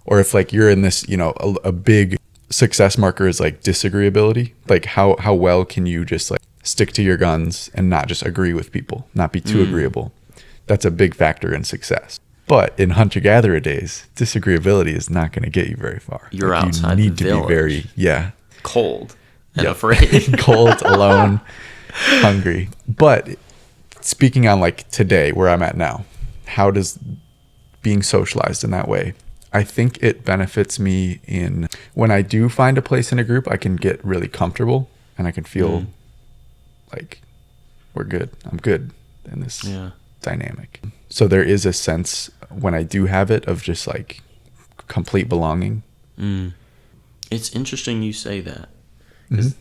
Speaker 2: Or if, like, you're in this, a big success marker is like disagreeability. Like, how well can you just, like, stick to your guns and not just agree with people, not be too agreeable? That's a big factor in success. But in hunter-gatherer days, disagreeability is not going to get you very far.
Speaker 1: You're
Speaker 2: like,
Speaker 1: outside
Speaker 2: you need
Speaker 1: the
Speaker 2: to
Speaker 1: village.
Speaker 2: be very,
Speaker 1: cold and afraid.
Speaker 2: Cold, alone, hungry. But speaking on, like, today, where I'm at now, how does being socialized in that way, I think it benefits me in when I do find a place in a group, I can get really comfortable and I can feel like we're good. I'm good in this dynamic. So there is a sense when I do have it of just, like, complete belonging.
Speaker 1: It's interesting you say that, because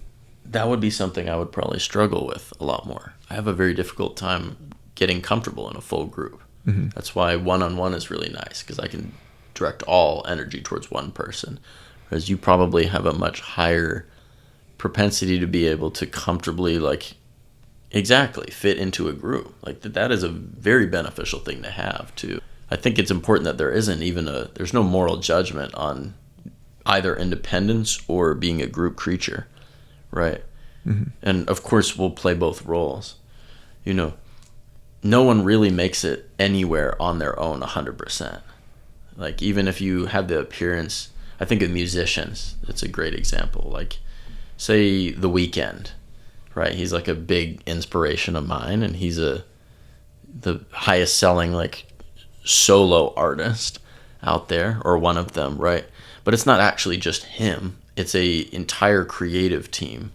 Speaker 1: that would be something I would probably struggle with a lot more. I have a very difficult time getting comfortable in a full group. That's why one-on-one is really nice, because I can direct all energy towards one person, whereas you probably have a much higher propensity to be able to comfortably, like, exactly fit into a group. Like, that is a very beneficial thing to have too. I think it's important that there isn't even there's no moral judgment on either independence or being a group creature, right? And of course we'll play both roles. No one really makes it anywhere on their own 100%. Like, even if you have the appearance, I think of musicians, it's a great example. Like, say The Weeknd, right? He's like a big inspiration of mine, and he's the highest selling, like, solo artist out there, or one of them, right? But it's not actually just him. It's a entire creative team,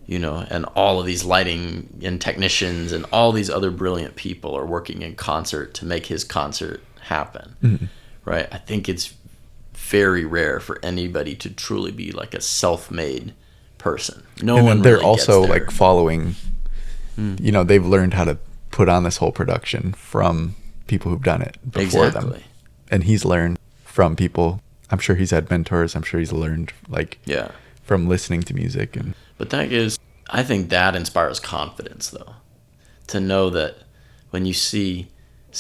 Speaker 1: and all of these lighting and technicians and all these other brilliant people are working in concert to make his concert happen, right? I think it's very rare for anybody to truly be like a self-made person. No
Speaker 2: and
Speaker 1: one
Speaker 2: they're
Speaker 1: really
Speaker 2: also
Speaker 1: gets there.
Speaker 2: like following, they've learned how to put on this whole production from people who've done it before them. And he's learned from people. I'm sure he's had mentors. I'm sure he's learned, like, from listening to music.
Speaker 1: But I think that inspires confidence, though, to know that when you say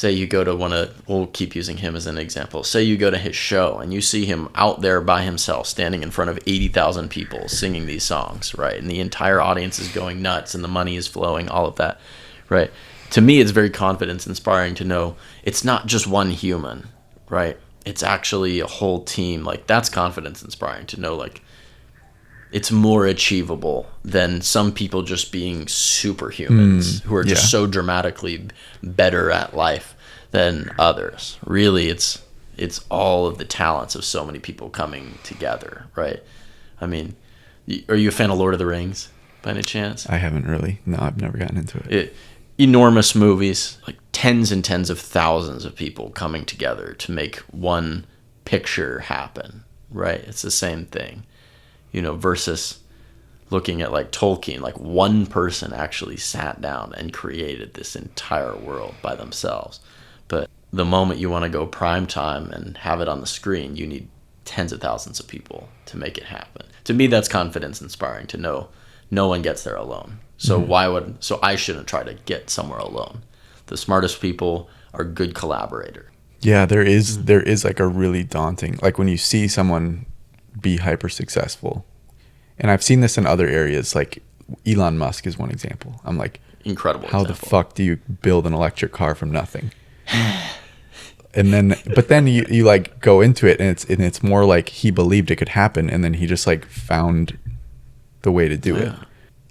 Speaker 1: you go to we'll keep using him as an example. Say you go to his show and you see him out there by himself, standing in front of 80,000 people singing these songs, right? And the entire audience is going nuts and the money is flowing, all of that, right? To me, it's very confidence inspiring to know it's not just one human, right? it's actually a whole team. Like, that's confidence inspiring to know, like, it's more achievable than some people just being superhumans who are just so dramatically better at life than others. Really, it's all of the talents of so many people coming together, right? I mean, are you a fan of Lord of the Rings by any chance?
Speaker 2: I haven't really. No, I've never gotten into it.
Speaker 1: Enormous movies, like tens and tens of thousands of people coming together to make one picture happen, right? It's the same thing, versus looking at like Tolkien. Like, one person actually sat down and created this entire world by themselves. But the moment you want to go prime time and have it on the screen, you need tens of thousands of people to make it happen. To me, that's confidence inspiring, to know no one gets there alone. So so I shouldn't try to get somewhere alone. The smartest people are good collaborators.
Speaker 2: Yeah, there is like a really daunting, like when you see someone be hyper successful, and I've seen this in other areas, like Elon Musk is one example. I'm like,
Speaker 1: incredible
Speaker 2: how
Speaker 1: example.
Speaker 2: The fuck do you build an electric car from nothing? But then you like go into it, and it's more like he believed it could happen, and then he just like found the way to do it.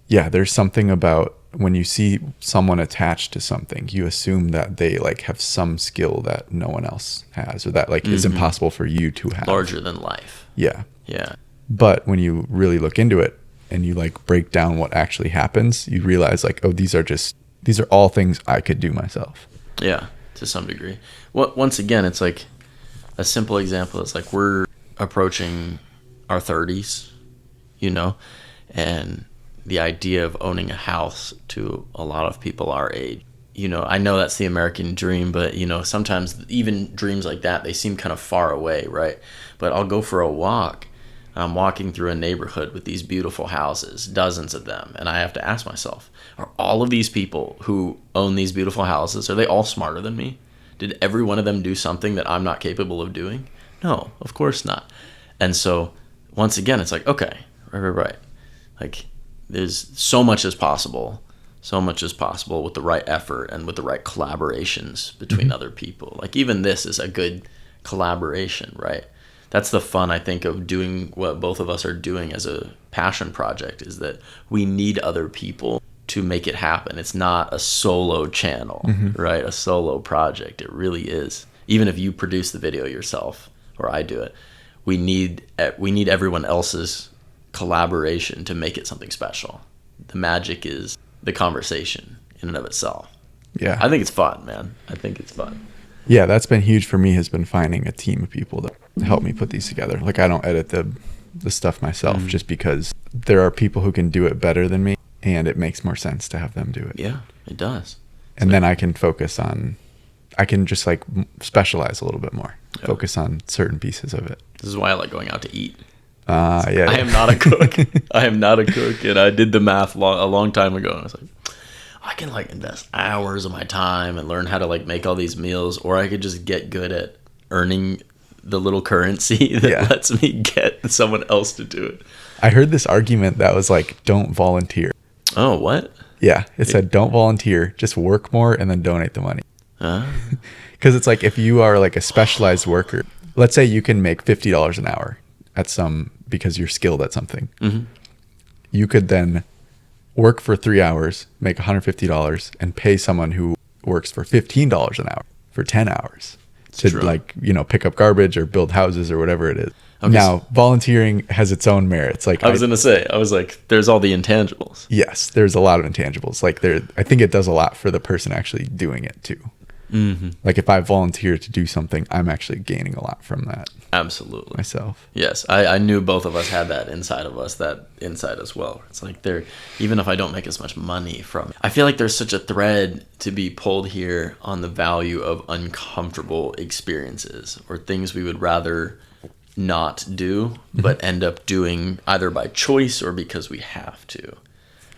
Speaker 2: Yeah, there's something about when you see someone attached to something, you assume that they like have some skill that no one else has, or that like is impossible for you to have.
Speaker 1: Larger than life.
Speaker 2: Yeah.
Speaker 1: Yeah.
Speaker 2: But when you really look into it and you like break down what actually happens, you realize like, oh, these are all things I could do myself.
Speaker 1: Yeah, to some degree. Well, once again, it's like a simple example is like we're approaching our 30s, and the idea of owning a house to a lot of people our age. I know that's the American dream, but sometimes even dreams like that, they seem kind of far away, right? But I'll go for a walk. I'm walking through a neighborhood with these beautiful houses, dozens of them, and I have to ask myself, are all of these people who own these beautiful houses, are they all smarter than me? Did every one of them do something that I'm not capable of doing? No, of course not. And so once again, it's like, okay, right. Like, there's so much is possible with the right effort and with the right collaborations between other people. Like, even this is a good collaboration, right? That's the fun, I think, of doing what both of us are doing as a passion project, is that we need other people to make it happen. It's not a solo channel, right? A solo project. It really is. Even if you produce the video yourself, or I do it, we need everyone else's collaboration to make it something special. The magic is the conversation in and of itself.
Speaker 2: Yeah.
Speaker 1: I think it's fun, man. I think it's fun.
Speaker 2: Yeah, that's been huge for me, has been finding a team of people that help me put these together. Like, I don't edit the stuff myself just because there are people who can do it better than me, and it makes more sense to have them do it.
Speaker 1: Yeah, it does.
Speaker 2: And then I can I can just like specialize a little bit more, focus on certain pieces of it.
Speaker 1: This is why I like going out to eat.
Speaker 2: Yeah.
Speaker 1: I am not a cook. I am not a cook, and I did the math a long time ago, and I was like, I can like invest hours of my time and learn how to like make all these meals, or I could just get good at earning the little currency that lets me get someone else to do it.
Speaker 2: I heard this argument that was like, don't volunteer.
Speaker 1: Oh, what?
Speaker 2: Yeah, it said don't volunteer, just work more and then donate the money. Because it's like, if you are like a specialized worker, let's say you can make $50 an hour because you're skilled at something. You could then work for 3 hours, make $150, and pay someone who works for $15 an hour for 10 hours to like, pick up garbage or build houses or whatever it is. Okay. Now, volunteering has its own merits. Like, I was like, there's all the intangibles. Yes, there's a lot of intangibles. Like, I think it does a lot for the person actually doing it too. Like, if I volunteer to do something, I'm actually gaining a lot from that. Absolutely. Myself. Yes. I knew both of us had that inside of us, that insight as well. It's like, even if I don't make as much money from it, I feel like there's such a thread to be pulled here on the value of uncomfortable experiences, or things we would rather not do, but end up doing either by choice or because we have to.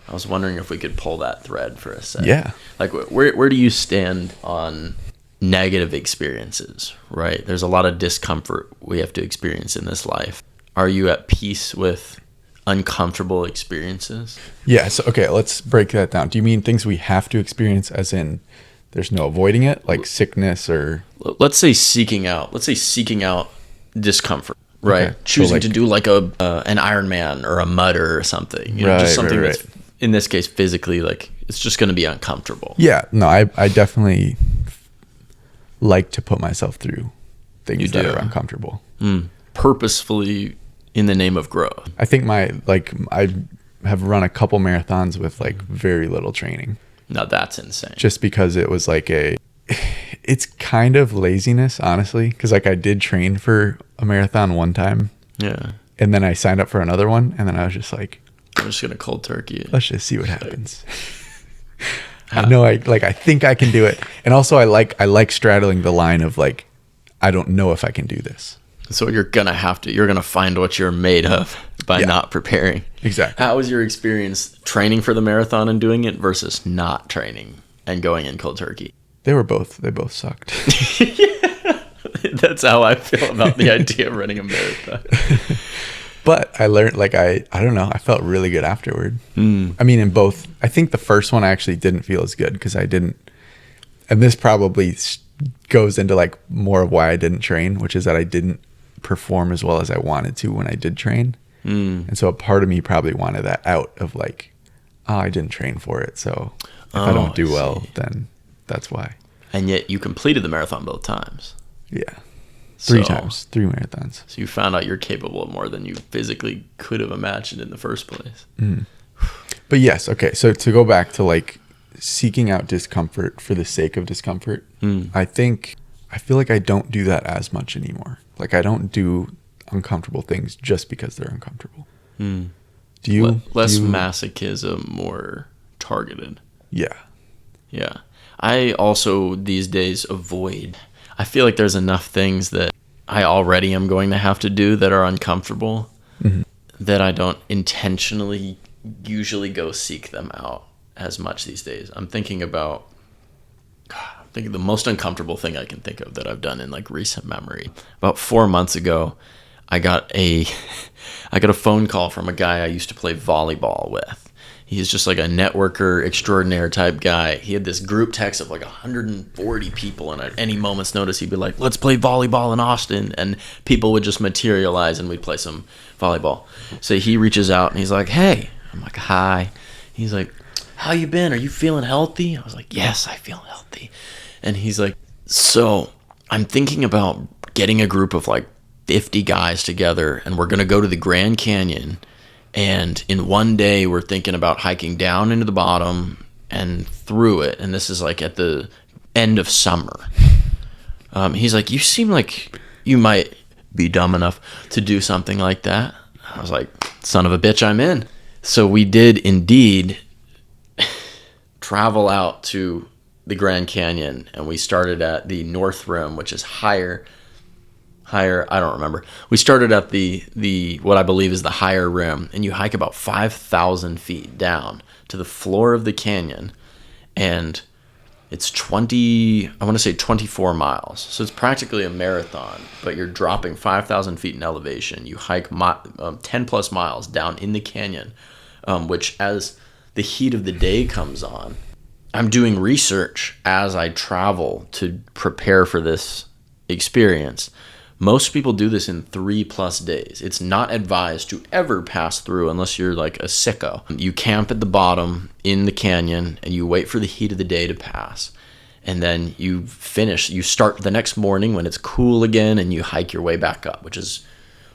Speaker 2: I was wondering if we could pull that thread for a second. Yeah. Like, where do you stand on negative experiences, right? There's a lot of discomfort we have to experience in this life. Are you at peace with uncomfortable experiences? Yeah. So, okay, let's break that down. Do you mean things we have to experience, as in There's no avoiding it, like sickness or...
Speaker 1: Let's say seeking out discomfort, right?
Speaker 2: Okay.
Speaker 1: Choosing to do like an Ironman or a mudder or something. You know, just something that's, in this case, physically, like, it's just going to be uncomfortable.
Speaker 2: Yeah, no, I definitely like to put myself through things that are uncomfortable.
Speaker 1: Purposefully in the name of growth.
Speaker 2: I think I have run a couple marathons with like very little training.
Speaker 1: Now that's insane.
Speaker 2: Just because it was like it's kind of laziness, honestly. Because like I did train for a marathon one time.
Speaker 1: Yeah.
Speaker 2: And then I signed up for another one. And then I was just like,
Speaker 1: I'm just going to cold turkey it.
Speaker 2: Let's just see what happens. I know I think I can do it. And also I like straddling the line of like, I don't know if I can do this.
Speaker 1: So you're going to find what you're made of by not preparing.
Speaker 2: Exactly.
Speaker 1: How was your experience training for the marathon and doing it versus not training and going in cold turkey?
Speaker 2: They both sucked.
Speaker 1: That's how I feel about the idea of running a marathon.
Speaker 2: But I learned, like, I don't know, I felt really good afterward. I mean, in both, I think the first one I actually didn't feel as good because I didn't, and this probably goes into like more of why I didn't train, which is that I didn't perform as well as I wanted to when I did train. And so a part of me probably wanted that out of like, oh, I didn't train for it. So if I don't do well, then that's why.
Speaker 1: And yet you completed the marathon both times.
Speaker 2: Yeah. Three times, 3 marathons.
Speaker 1: So you found out you're capable of more than you physically could have imagined in the first place.
Speaker 2: But yes, okay. So to go back to like seeking out discomfort for the sake of discomfort, I feel like I don't do that as much anymore. Like I don't do uncomfortable things just because they're uncomfortable. Do you?
Speaker 1: Less masochism, more targeted.
Speaker 2: Yeah.
Speaker 1: Yeah. I also these days avoid. I feel like there's enough things that I already am going to have to do that are uncomfortable that I don't intentionally usually go seek them out as much these days. I'm thinking the most uncomfortable thing I can think of that I've done in like recent memory. About 4 months ago, I got a phone call from a guy I used to play volleyball with. He's just like a networker extraordinaire type guy. He had this group text of like 140 people, and at any moment's notice, he'd be like, let's play volleyball in Austin. And people would just materialize and we'd play some volleyball. So he reaches out and he's like, hey. I'm like, hi. He's like, how you been? Are you feeling healthy? I was like, yes, I feel healthy. And he's like, so I'm thinking about getting a group of like 50 guys together, and we're going to go to the Grand Canyon. And in one day, we're thinking about hiking down into the bottom and through it. And this is like at the end of summer. He's like, you seem like you might be dumb enough to do something like that. I was like, son of a bitch, I'm in. So we did indeed travel out to the Grand Canyon. And we started at the North Rim, which is higher, I don't remember. We started at the what I believe is the higher rim, and you hike about 5,000 feet down to the floor of the canyon, and it's 24 miles. So it's practically a marathon, but you're dropping 5,000 feet in elevation. You hike 10 plus miles down in the canyon, which as the heat of the day comes on, I'm doing research as I travel to prepare for this experience. Most people do this in 3+ days. It's not advised to ever pass through unless you're like a sicko. You camp at the bottom in the canyon and you wait for the heat of the day to pass. And then you finish. You start the next morning when it's cool again and you hike your way back up, which is,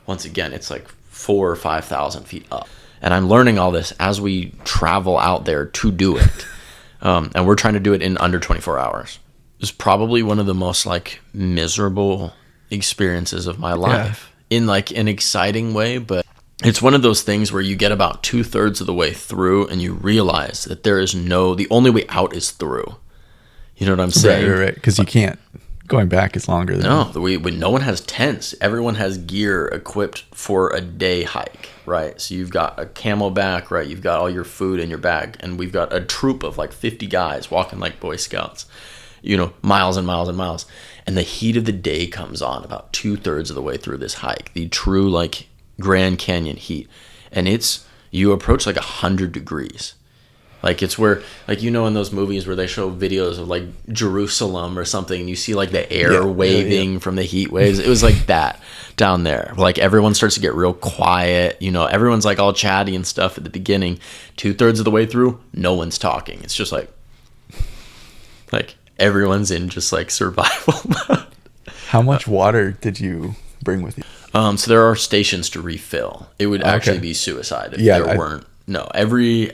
Speaker 1: once again, it's like 4,000 or 5,000 feet up. And I'm learning all this as we travel out there to do it. And we're trying to do it in under 24 hours. It's probably one of the most like miserable experiences of my life in like an exciting way, but it's one of those things where you get about 2/3 of the way through and you realize that the only way out is through. You know what I'm saying?
Speaker 2: Right. Because you can't. Going back is longer than...
Speaker 1: No one has tents. Everyone has gear equipped for a day hike, right? So you've got a camelback, right? You've got all your food in your bag, and we've got a troop of like 50 guys walking like Boy Scouts, miles and miles and miles. And the heat of the day comes on about 2/3 of the way through this hike, the true like Grand Canyon heat. And you approach like 100 degrees. Like it's where, like, you know, in those movies where they show videos of like Jerusalem or something, and you see like the air waving from the heat waves. It was like that down there. Like everyone starts to get real quiet. You know, everyone's like all chatty and stuff at the beginning. 2/3 of the way through, no one's talking. It's just like everyone's in just like survival mode.
Speaker 2: How much water did you bring with you?
Speaker 1: So there are stations to refill. It would actually be suicide if there weren't. No, every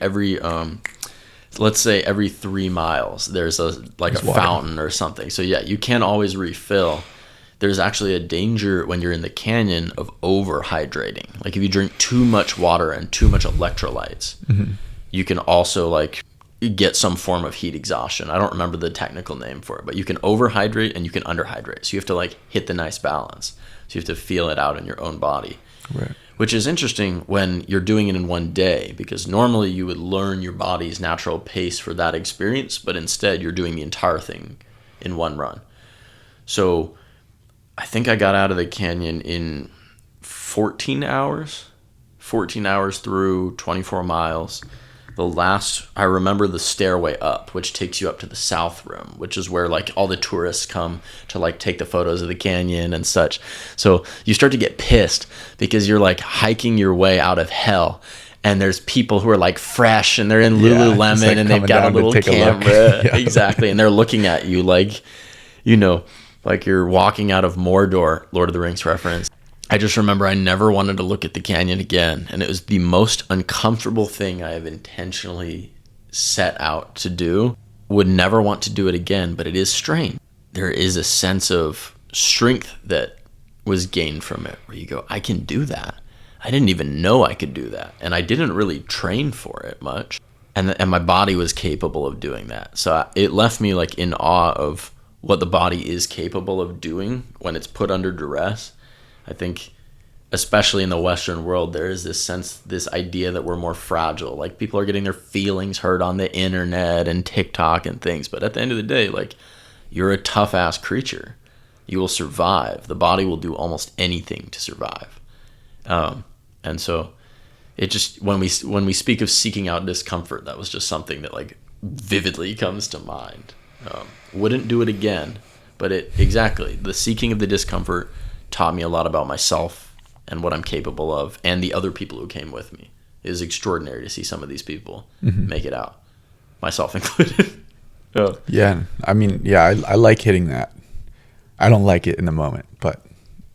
Speaker 1: let's say every 3 miles there's a fountain or something. So yeah, you can't always refill. There's actually a danger when you're in the canyon of overhydrating. Like if you drink too much water and too much electrolytes, you can also like get some form of heat exhaustion. I don't remember the technical name for it, but you can overhydrate and you can underhydrate. So you have to like hit the nice balance. So you have to feel it out in your own body.
Speaker 2: Right.
Speaker 1: Which is interesting when you're doing it in one day, because normally you would learn your body's natural pace for that experience, but instead you're doing the entire thing in one run. So I think I got out of the canyon in 14 hours through 24 miles. I remember the stairway up, which takes you up to the south room, which is where like all the tourists come to like take the photos of the canyon and such. So you start to get pissed because you're like hiking your way out of hell, and there's people who are like fresh and they're in Lululemon like and they've got a little camera. Exactly. And they're looking at you like, you know, like you're walking out of Mordor, Lord of the Rings reference. I just remember I never wanted to look at the canyon again, and it was the most uncomfortable thing I have intentionally set out to do. Would never want to do it again, but it is strange. There is a sense of strength that was gained from it, where you go, I can do that. I didn't even know I could do that, and I didn't really train for it much, and my body was capable of doing that. So it left me like in awe of what the body is capable of doing when it's put under duress. I think, especially in the Western world, there is this idea that we're more fragile. Like people are getting their feelings hurt on the internet and TikTok and things. But at the end of the day, like you're a tough ass creature. You will survive. The body will do almost anything to survive. And so it just, when we speak of seeking out discomfort, that was just something that like vividly comes to mind. Wouldn't do it again, but the seeking of the discomfort taught me a lot about myself and what I'm capable of, and the other people who came with me. It is extraordinary to see some of these people make it out, myself included.
Speaker 2: Yeah, I mean, I like hitting that. I don't like it in the moment, but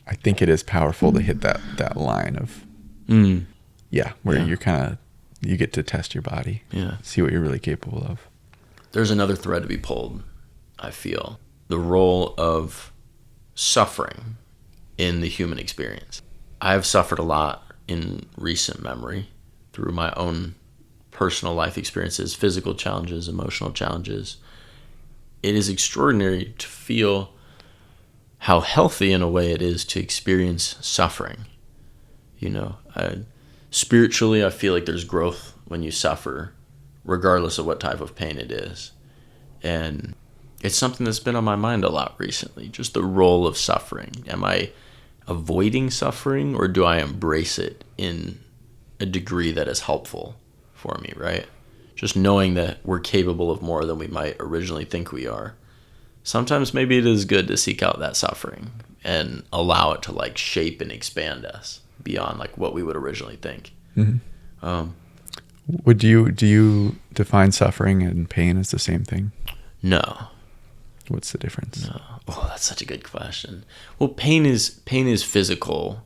Speaker 2: I think it is powerful to hit that line of where you're kind of, you get to test your body, see what you're really capable of.
Speaker 1: There's another thread to be pulled, I feel. The role of suffering in the human experience. I've suffered a lot in recent memory through my own personal life experiences, physical challenges, emotional challenges. It is extraordinary to feel how healthy in a way it is to experience suffering. You know, spiritually, I feel like there's growth when you suffer, regardless of what type of pain it is. And it's something that's been on my mind a lot recently, just the role of suffering. Am I avoiding suffering, or do I embrace it in a degree that is helpful for me, right? Just knowing that we're capable of more than we might originally think we are. Sometimes maybe it is good to seek out that suffering and allow it to like shape and expand us beyond like what we would originally think.
Speaker 2: Do you define suffering and pain as the same thing?
Speaker 1: No.
Speaker 2: What's the difference?
Speaker 1: No. Oh, that's such a good question. Well, pain is physical,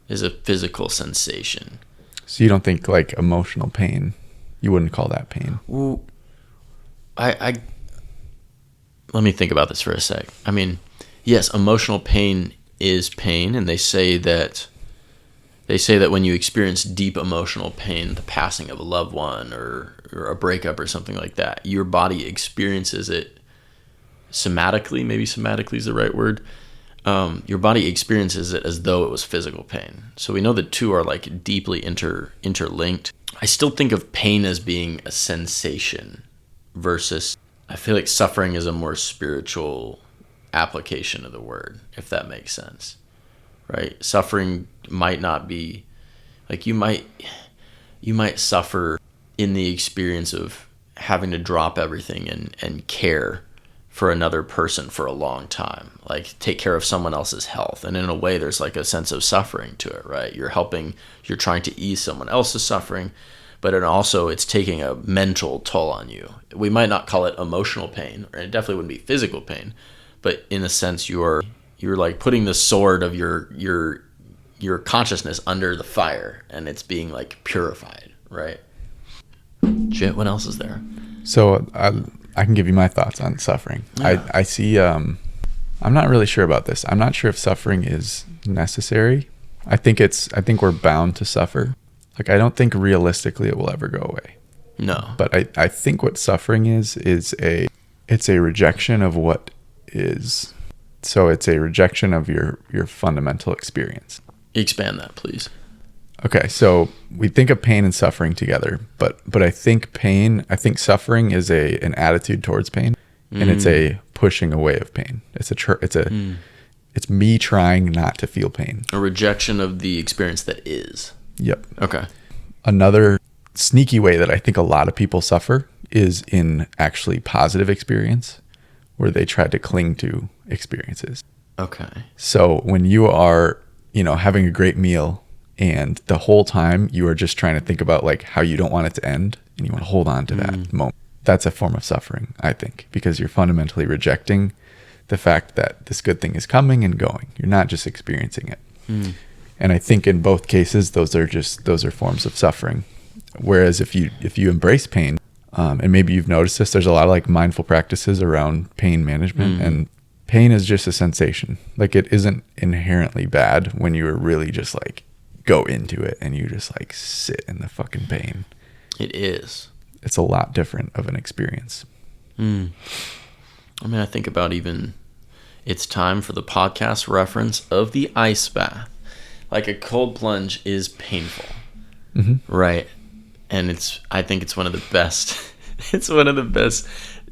Speaker 1: is a physical sensation.
Speaker 2: So you don't think like emotional pain, you wouldn't call that pain?
Speaker 1: Well, I let me think about this for a sec. I mean, yes, emotional pain is pain, and they say that when you experience deep emotional pain, the passing of a loved one or a breakup or something like that, your body experiences it somatically. Maybe somatically is the right word. Your body experiences it as though it was physical pain. So we know the two are like deeply interlinked. I still think of pain as being a sensation versus, I feel like suffering is a more spiritual application of the word, if that makes sense, right? Suffering might not be like, you might suffer in the experience of having to drop everything and care for another person for a long time, like take care of someone else's health. And in a way, there's like a sense of suffering to it, right? You're trying to ease someone else's suffering, but it's taking a mental toll on you. We might not call it emotional pain, or it definitely wouldn't be physical pain, but in a sense, you're like putting the sword of your consciousness under the fire, and it's being like purified, right? Shit, what else is there?
Speaker 2: So I can give you my thoughts on suffering. Yeah. I see, I'm not really sure about this. I'm not sure if suffering is necessary. I think we're bound to suffer. Like, I don't think realistically it will ever go away.
Speaker 1: No.
Speaker 2: But I think what suffering is it's a rejection of what is. So it's a rejection of your fundamental experience.
Speaker 1: Expand that, please.
Speaker 2: Okay, so we think of pain and suffering together, but I think suffering is an attitude towards pain, and it's a pushing away of pain. It's me trying not to feel pain.
Speaker 1: A rejection of the experience that is.
Speaker 2: Yep.
Speaker 1: Okay.
Speaker 2: Another sneaky way that I think a lot of people suffer is in actually positive experience, where they try to cling to experiences.
Speaker 1: Okay.
Speaker 2: So when you are, having a great meal, and the whole time you are just trying to think about like how you don't want it to end, and you want to hold on to that moment. That's a form of suffering, I think, because you're fundamentally rejecting the fact that this good thing is coming and going. You're not just experiencing it. And I think in both cases, those are forms of suffering. Whereas if you embrace pain, and maybe you've noticed this, there's a lot of like mindful practices around pain management, and pain is just a sensation. Like, it isn't inherently bad when you are really just like go into it and you just like sit in the fucking pain.
Speaker 1: It is.
Speaker 2: It's a lot different of an experience.
Speaker 1: I mean, I think about even it's time for the podcast reference of the ice bath. Like, a cold plunge is painful, right? And I think it's one of the best. It's one of the best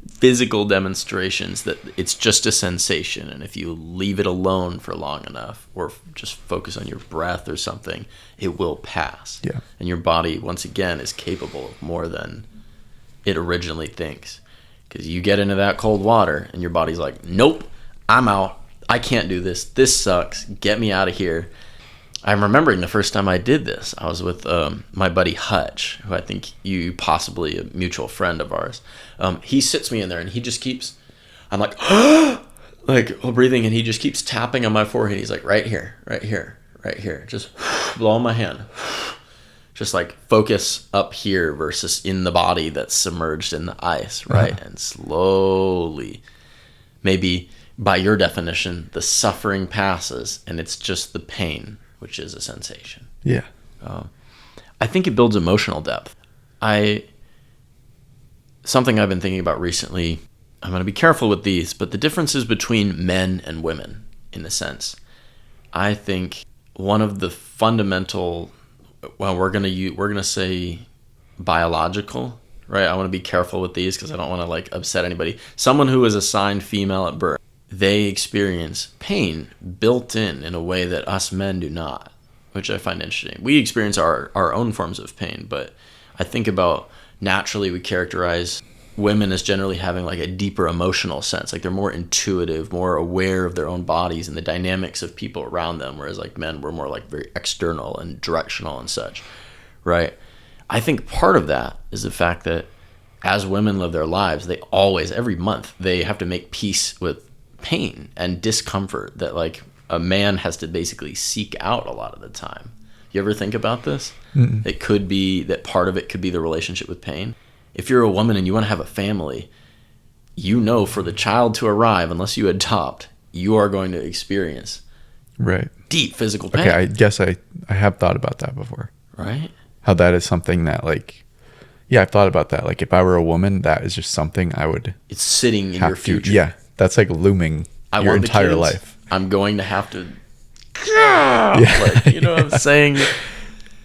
Speaker 1: physical demonstrations that it's just a sensation, and if you leave it alone for long enough, or just focus on your breath or something, it will pass.
Speaker 2: Yeah.
Speaker 1: And your body, once again, is capable of more than it originally thinks, because you get into that cold water and your body's like, nope, I'm out, I can't do this sucks, get me out of here. I'm remembering the first time I did this, I was with my buddy Hutch, who I think you possibly a mutual friend of ours. He sits me in there and he just keeps, I'm like, like breathing, and he just keeps tapping on my forehead. He's like, right here, right here, right here. Just blow on my hand. Just like focus up here versus in the body that's submerged in the ice, right? And slowly, maybe by your definition, the suffering passes and it's just the pain, which is a sensation.
Speaker 2: Yeah.
Speaker 1: I think it builds emotional depth. Something I've been thinking about recently, I'm going to be careful with these, but the differences between men and women, in a sense. I think one of the fundamental, well, we're going to say biological, right? I want to be careful with these because I don't want to like upset anybody. Someone who is assigned female at birth, they experience pain built in a way that us men do not, which I find interesting. We experience our own forms of pain, but I think about naturally we characterize women as generally having like a deeper emotional sense. Like, they're more intuitive, more aware of their own bodies and the dynamics of people around them, whereas like men were more like very external and directional and such, right? I think part of that is the fact that as women live their lives, they always, every month, they have to make peace with pain and discomfort that like a man has to basically seek out a lot of the time. You ever think about this? It could be that part of it could be the relationship with pain. If you're a woman and you want to have a family, for the child to arrive, unless you adopt, you are going to experience deep physical pain.
Speaker 2: Okay, I guess I have thought about that before.
Speaker 1: Right?
Speaker 2: How that is something that like, yeah, I've thought about that. Like, if I were a woman, that is just something I would.
Speaker 1: It's sitting in your future.
Speaker 2: Yeah, that's like looming your entire life.
Speaker 1: I'm going to have to. Like, you know what I'm saying?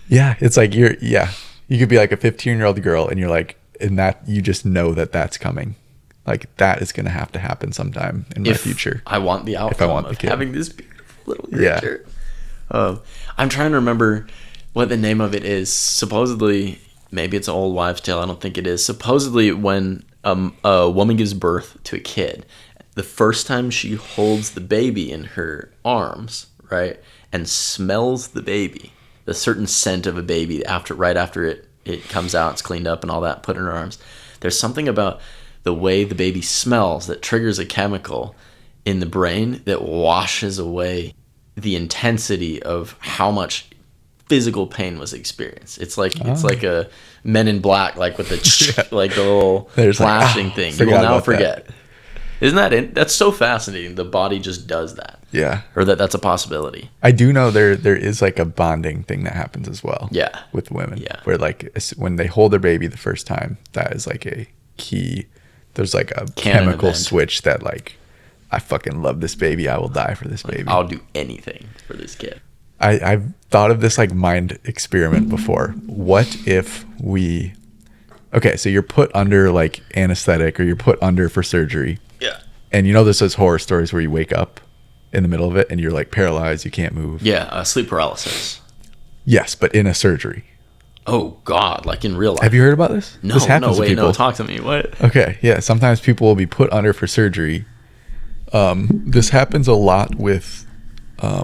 Speaker 2: Yeah, it's like you could be like a 15-year-old girl and you're like, and that you just know that that's coming. Like, that is going to happen sometime in my future.
Speaker 1: I want the outcome of having this beautiful little creature. I'm trying to remember what the name of it is. Supposedly, maybe it's an old wives' tale. I don't think it is. Supposedly, when a woman gives birth to a kid, the first time she holds the baby in her arms, right, and smells the baby, the certain scent of a baby right after it comes out, it's cleaned up and all that, put in her arms. There's something about the way the baby smells that triggers a chemical in the brain that washes away the intensity of how much physical pain was experienced. It's like a Men in Black, like with the like the little flashing thing. You will now forget. That. Isn't that it? That's so fascinating. The body just does that.
Speaker 2: Yeah.
Speaker 1: Or that's a possibility.
Speaker 2: I do know there is like a bonding thing that happens as well.
Speaker 1: Yeah.
Speaker 2: With women.
Speaker 1: Yeah.
Speaker 2: Where like when they hold their baby the first time, that is like a key. There's like a chemical switch that like, I fucking love this baby. I will die for this baby.
Speaker 1: I'll do anything for this kid.
Speaker 2: I've thought of this like mind experiment before. What if okay, so you're put under like anesthetic or you're put under for surgery.
Speaker 1: Yeah.
Speaker 2: And you know there's those horror stories where you wake up in the middle of it and you're like paralyzed, you can't move.
Speaker 1: Yeah, sleep paralysis.
Speaker 2: Yes, but in a surgery.
Speaker 1: Oh God, like in real life.
Speaker 2: Have you heard about this?
Speaker 1: No,
Speaker 2: this happens to people.
Speaker 1: No, talk to me. What?
Speaker 2: Okay, yeah, sometimes people will be put under for surgery. This happens a lot with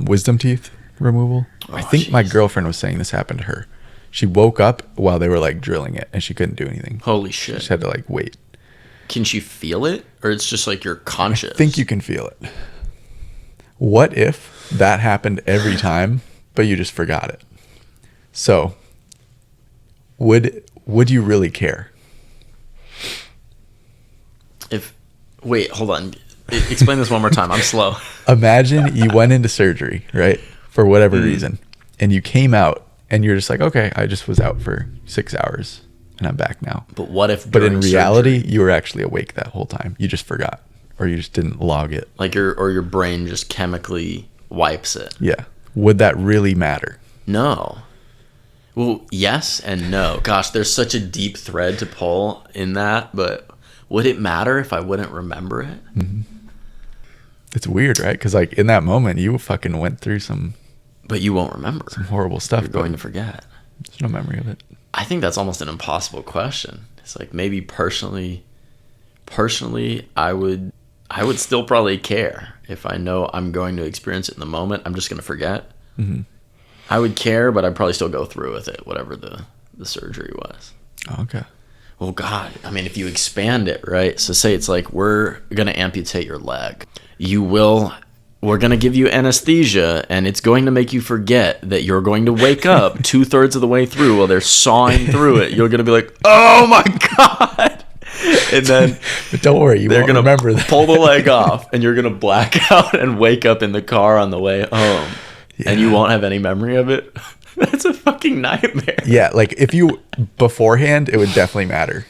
Speaker 2: wisdom teeth removal. I think my girlfriend was saying this happened to her. She woke up while they were like drilling it and she couldn't do anything.
Speaker 1: Holy shit.
Speaker 2: She just had to like wait.
Speaker 1: Can she feel it? Or it's just like you're conscious?
Speaker 2: I think you can feel it. What if that happened every time, but you just forgot it? So, would you really care?
Speaker 1: Wait, hold on. Explain this one more time. I'm slow.
Speaker 2: Imagine you went into surgery, right? For whatever reason. And you came out and you're just like, okay, I just was out for 6 hours and I'm back now.
Speaker 1: But what if
Speaker 2: But in reality, you were actually awake that whole time. You just forgot. Or you just didn't log it.
Speaker 1: Like your brain just chemically wipes it.
Speaker 2: Yeah. Would that really matter?
Speaker 1: No. Well, yes and no. Gosh, there's such a deep thread to pull in that, but would it matter if I wouldn't remember it?
Speaker 2: Mm-hmm. It's weird, right? Because like in that moment, you fucking went through some...
Speaker 1: But you won't remember.
Speaker 2: Some horrible stuff.
Speaker 1: You're going to forget.
Speaker 2: There's no memory of it.
Speaker 1: I think that's almost an impossible question. It's like maybe personally, I would still probably care if I know I'm going to experience it in the moment. I'm just going to forget.
Speaker 2: Mm-hmm.
Speaker 1: I would care, but I'd probably still go through with it, whatever the surgery was.
Speaker 2: Oh, okay.
Speaker 1: Well, God, I mean, if you expand it, right? So say it's like, we're going to amputate your leg. We're going to give you anesthesia, and it's going to make you forget that you're going to wake up 2/3 of the way through while they're sawing through it. You're going to be like, oh my God. And then
Speaker 2: but don't worry, they're going to remember that.
Speaker 1: Pull the leg off, and you're going to black out and wake up in the car on the way home. Yeah. And you won't have any memory of it. That's a fucking nightmare.
Speaker 2: Yeah, like if you beforehand, it would definitely matter.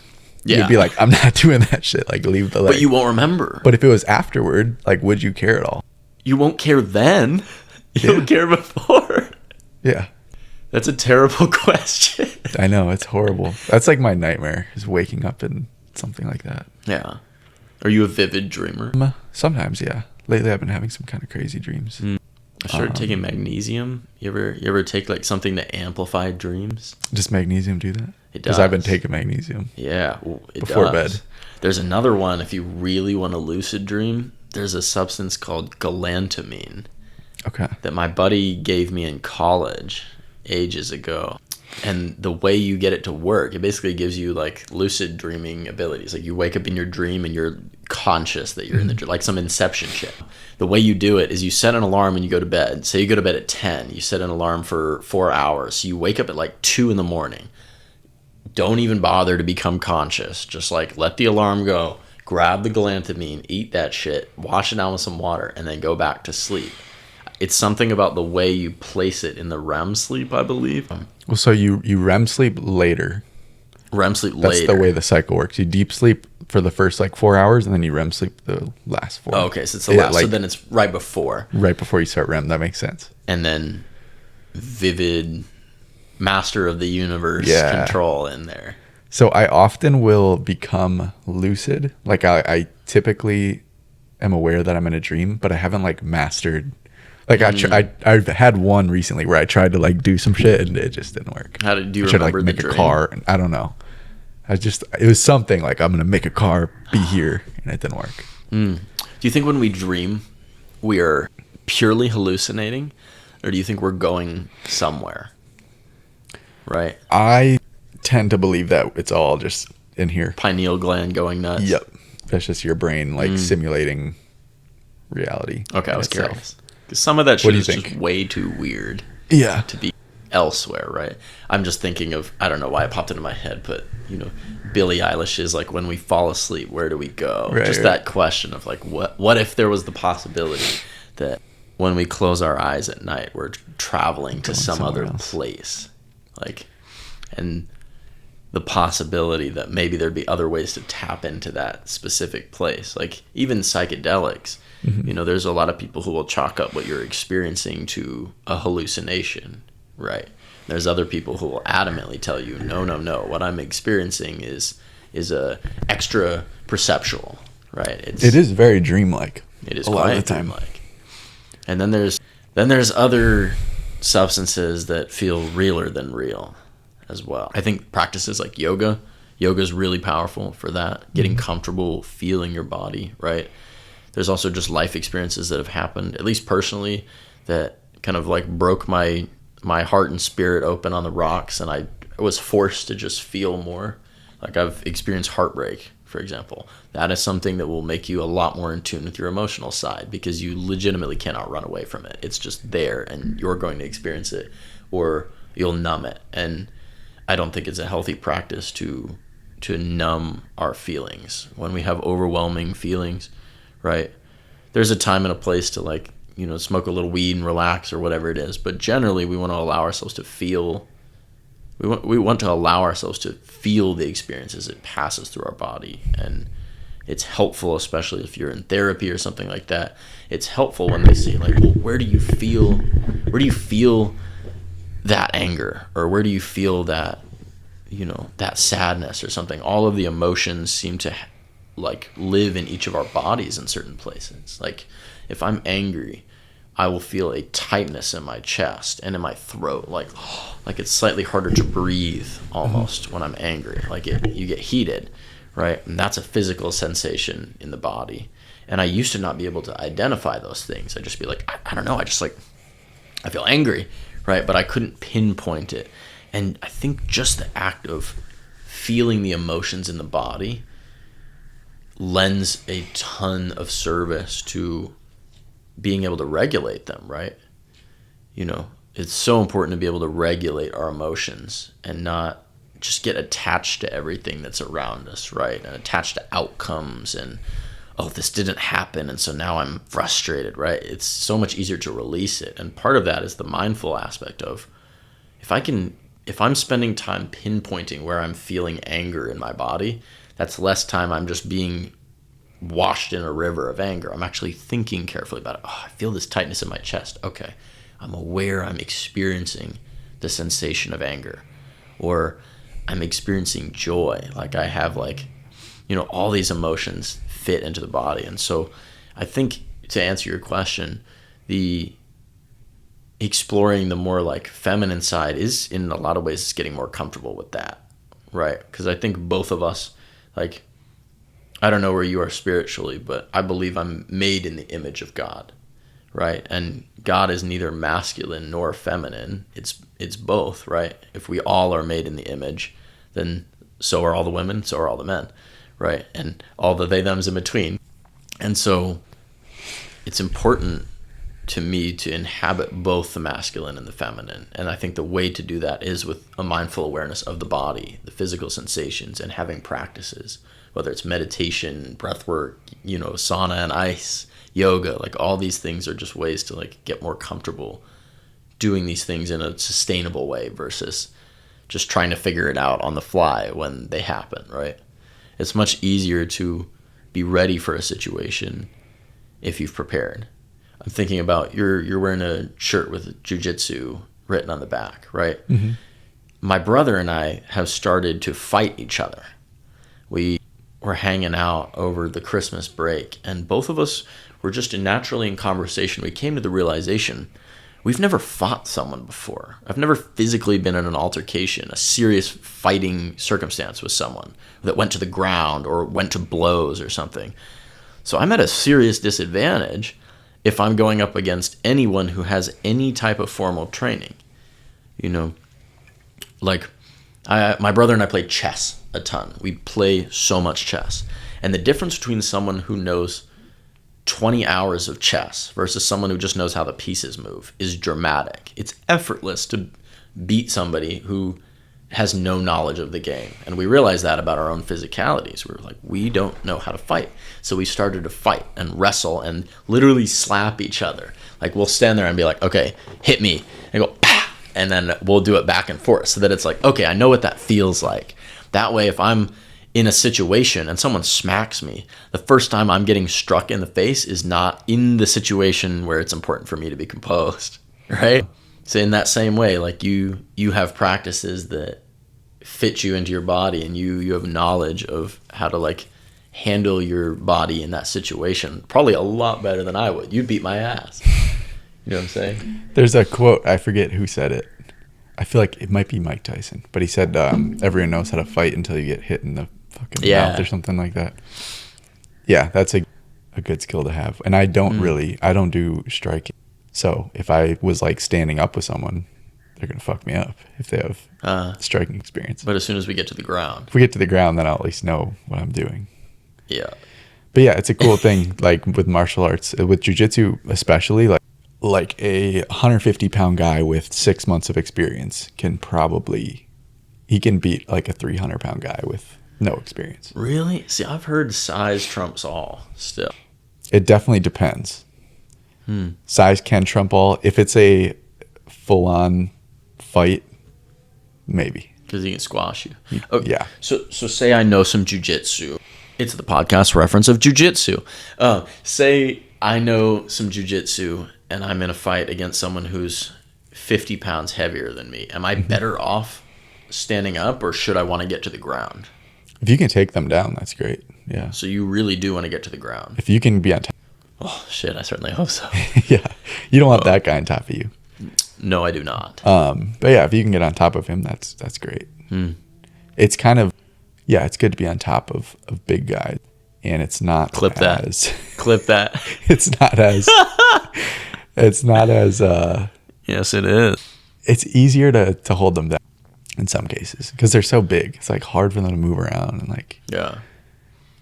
Speaker 2: Yeah. You'd be like, I'm not doing that shit. Like, leave the leg.
Speaker 1: But you won't remember.
Speaker 2: But if it was afterward, like, would you care at all?
Speaker 1: You won't care then. You'll care before.
Speaker 2: Yeah.
Speaker 1: That's a terrible question.
Speaker 2: I know. It's horrible. That's like my nightmare, is waking up in something like that.
Speaker 1: Yeah. Are you a vivid dreamer?
Speaker 2: Sometimes, yeah. Lately, I've been having some kind of crazy dreams.
Speaker 1: I started taking magnesium. You ever take like something to amplify dreams?
Speaker 2: Does magnesium do that?
Speaker 1: It does.
Speaker 2: Because I've been taking magnesium.
Speaker 1: Yeah,
Speaker 2: before bed.
Speaker 1: There's another one. If you really want to lucid dream, there's a substance called galantamine.
Speaker 2: Okay.
Speaker 1: That my buddy gave me in college ages ago. And the way you get it to work, it basically gives you like lucid dreaming abilities. Like you wake up in your dream and you're conscious that you're in the dream, like some Inception shit. The way you do it is you set an alarm when you go to bed. Say you go to bed at 10, you set an alarm for 4 hours. So you wake up at like 2 in the morning. Don't even bother to become conscious. Just like let the alarm go, grab the galantamine, eat that shit, wash it down with some water, and then go back to sleep. It's something about the way you place it in the REM sleep, I believe.
Speaker 2: Well, so you REM sleep later.
Speaker 1: REM sleep later.
Speaker 2: That's the way the cycle works. You deep sleep for the first like 4 hours, and then you REM sleep the last 4.
Speaker 1: Oh, okay, so it's the last. Like, so then it's right before.
Speaker 2: Right before you start REM. That makes sense.
Speaker 1: And then vivid master of the universe control in there.
Speaker 2: So I often will become lucid. Like I typically am aware that I'm in a dream, but I haven't like mastered Like I've had one recently where I tried to like do some shit and it just didn't work.
Speaker 1: How did you
Speaker 2: I tried to
Speaker 1: remember
Speaker 2: like make
Speaker 1: the
Speaker 2: a
Speaker 1: dream?
Speaker 2: car, and I don't know. It was something like I'm gonna make a car be here, and it didn't work.
Speaker 1: Do you think when we dream, we are purely hallucinating, or do you think we're going somewhere? Right?
Speaker 2: I tend to believe that it's all just in here.
Speaker 1: Pineal gland going nuts.
Speaker 2: Yep, that's just your brain like simulating reality.
Speaker 1: Okay, I was
Speaker 2: itself.
Speaker 1: curious. 'Cause some of that
Speaker 2: What
Speaker 1: shit
Speaker 2: do you
Speaker 1: is
Speaker 2: think?
Speaker 1: just way too weird
Speaker 2: Yeah,
Speaker 1: to be elsewhere, right? I'm just thinking of, I don't know why it popped into my head, but Billie Eilish is like, when we fall asleep, where do we go?
Speaker 2: Right,
Speaker 1: Just
Speaker 2: right.
Speaker 1: that question of like, what if there was the possibility that when we close our eyes at night, we're traveling to
Speaker 2: Going
Speaker 1: some
Speaker 2: somewhere
Speaker 1: other
Speaker 2: else.
Speaker 1: place, like, and the possibility that maybe there'd be other ways to tap into that specific place, like even psychedelics. There's a lot of people who will chalk up what you're experiencing to a hallucination, right? There's other people who will adamantly tell you, no, what I'm experiencing is a extra perceptual, right?
Speaker 2: it is very dreamlike.
Speaker 1: It is
Speaker 2: a lot
Speaker 1: quite
Speaker 2: of the time.
Speaker 1: dreamlike. And then there's other substances that feel realer than real as well. I think practices like yoga is really powerful for that, getting comfortable feeling your body, right? There's also just life experiences that have happened, at least personally, that kind of like broke my heart and spirit open on the rocks, and I was forced to just feel more. Like I've experienced heartbreak, for example. That is something that will make you a lot more in tune with your emotional side, because you legitimately cannot run away from it. It's just there, and you're going to experience it, or you'll numb it. And I don't think it's a healthy practice to numb our feelings when we have overwhelming feelings, right? There's a time and a place to like, smoke a little weed and relax or whatever it is. But generally we want to allow ourselves to feel, we want to allow ourselves to feel the experiences it passes through our body. And it's helpful, especially if you're in therapy or something like that. It's helpful when they say like, well, where do you feel that anger, or where do you feel that, that sadness or something? All of the emotions seem to like live in each of our bodies in certain places. Like if I'm angry, I will feel a tightness in my chest and in my throat, like it's slightly harder to breathe almost when I'm angry. Like you get heated, right? And that's a physical sensation in the body. And I used to not be able to identify those things. I'd just be like, I don't know, I feel angry, right? But I couldn't pinpoint it. And I think just the act of feeling the emotions in the body lends a ton of service to being able to regulate them, right? It's so important to be able to regulate our emotions and not just get attached to everything that's around us, right? And attached to outcomes and, oh, this didn't happen, and so now I'm frustrated, right? It's so much easier to release it. And part of that is the mindful aspect of, if I'm spending time pinpointing where I'm feeling anger in my body, that's less time I'm just being washed in a river of anger. I'm actually thinking carefully about it. Oh, I feel this tightness in my chest. Okay, I'm aware I'm experiencing the sensation of anger. Or I'm experiencing joy. Like I have all these emotions fit into the body. And so I think, to answer your question, the exploring the more like feminine side is, in a lot of ways, getting more comfortable with that, right? Because I think both of us, like, I don't know where you are spiritually, but I believe I'm made in the image of God, right? And God is neither masculine nor feminine. It's both, right? If we all are made in the image, then so are all the women, so are all the men, right? And all the they, thems in between. And so it's important to me to inhabit both the masculine and the feminine. And I think the way to do that is with a mindful awareness of the body, the physical sensations, and having practices, whether it's meditation, breath work, sauna and ice, yoga. Like, all these things are just ways to like get more comfortable doing these things in a sustainable way versus just trying to figure it out on the fly when they happen, right? It's much easier to be ready for a situation if you've prepared. I'm thinking about you're wearing a shirt with jiu-jitsu written on the back, right? Mm-hmm. My brother and I have started to fight each other. We were hanging out over the Christmas break, and both of us we're just naturally in conversation, we came to the realization we've never fought someone before. I've never physically been in an altercation, a serious fighting circumstance with someone that went to the ground or went to blows or something. So I'm at a serious disadvantage if I'm going up against anyone who has any type of formal training. You know, like my brother and I play chess a ton. We play so much chess. And the difference between someone who knows 20 hours of chess versus someone who just knows how the pieces move is dramatic. It's effortless to beat somebody who has no knowledge of the game. And we realized that about our own physicalities. We were like, we don't know how to fight. So we started to fight and wrestle and literally slap each other. Like, we'll stand there and be like, okay, hit me. And go, pah! And then we'll do it back and forth so that it's like, okay, I know what that feels like. That way, if I'm in a situation and someone smacks me, the first time I'm getting struck in the face is not in the situation where it's important for me to be composed, right? So in that same way, like you have practices that fit you into your body, and you have knowledge of how to like handle your body in that situation probably a lot better than I would. You'd beat my ass. You know what I'm saying?
Speaker 2: There's a quote, I forget who said it. I feel like it might be Mike Tyson, but he said everyone knows how to fight until you get hit in the fucking mouth or something like that. Yeah, that's a good skill to have. And I don't do striking. So if I was like standing up with someone, they're going to fuck me up if they have striking experience.
Speaker 1: But as soon as we get to the ground.
Speaker 2: If we get to the ground, then I'll at least know what I'm doing.
Speaker 1: Yeah.
Speaker 2: But yeah, it's a cool thing, like with martial arts, with jiu-jitsu especially, like a 150-pound guy with 6 months of experience he can beat like a 300-pound guy with no experience.
Speaker 1: Really? See, I've heard size trumps all still.
Speaker 2: It definitely depends. Size can trump all. If it's a full-on fight, maybe.
Speaker 1: Because he can squash you. Okay.
Speaker 2: Yeah.
Speaker 1: So say I know some jiu-jitsu. It's the podcast reference of jiu-jitsu. Say I know some jiu-jitsu and I'm in a fight against someone who's 50 pounds heavier than me. Am I better off standing up, or should I want to get to the ground?
Speaker 2: If you can take them down, that's great. Yeah.
Speaker 1: So you really do want to get to the ground.
Speaker 2: If you can be on top.
Speaker 1: Oh, shit, I certainly hope so.
Speaker 2: Yeah. You don't want that guy on top of you.
Speaker 1: No, I do not.
Speaker 2: But yeah, if you can get on top of him, that's great. It's kind of, yeah, it's good to be on top of big guys. And it's not
Speaker 1: Clip that.
Speaker 2: It's not as
Speaker 1: Yes, it is.
Speaker 2: It's easier to hold them down in some cases because they're so big. It's like hard for them to move around, and like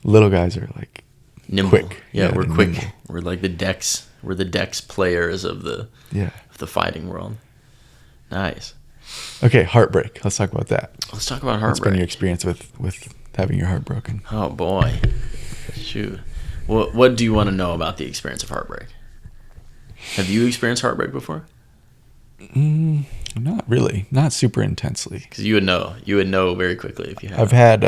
Speaker 2: little guys are like
Speaker 1: nimble.
Speaker 2: Quick.
Speaker 1: Yeah, we're quick.
Speaker 2: Nimble.
Speaker 1: We're like the dex. We're the dex players of the fighting world. Nice.
Speaker 2: Okay, heartbreak. Let's talk about that.
Speaker 1: Let's talk about heartbreak.
Speaker 2: What's been your experience with having your heart broken?
Speaker 1: Oh boy, shoot. What do you want to know about the experience of heartbreak? Have you experienced heartbreak before?
Speaker 2: Not really. Not super intensely.
Speaker 1: Because you would know. You would know very quickly if you had.
Speaker 2: I've had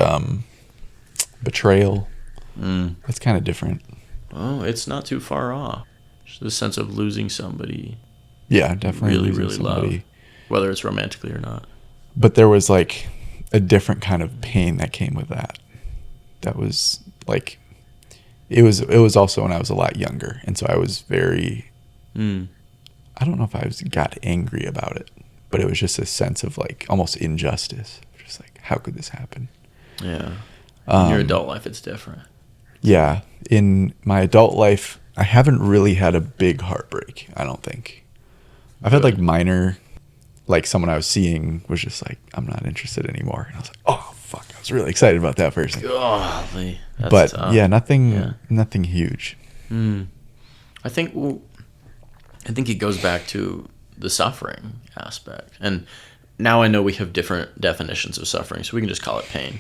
Speaker 2: betrayal. That's kind of different.
Speaker 1: Oh, it's not too far off. Just the sense of losing somebody.
Speaker 2: Yeah, definitely.
Speaker 1: Really love. Whether it's romantically or not.
Speaker 2: But there was like a different kind of pain that came with that. That was like, it was also when I was a lot younger. And so I was very, I don't know if I got angry about it, but it was just a sense of like almost injustice. Just like, how could this happen?
Speaker 1: Yeah. In your adult life, it's different.
Speaker 2: Yeah. In my adult life, I haven't really had a big heartbreak, I don't think. I've had like minor, like someone I was seeing was just like, I'm not interested anymore. And I was like, oh, fuck. I was really excited about that person.
Speaker 1: Golly, that's
Speaker 2: but
Speaker 1: tough.
Speaker 2: yeah, nothing huge.
Speaker 1: I think it goes back to the suffering aspect. And now I know we have different definitions of suffering, so we can just call it pain.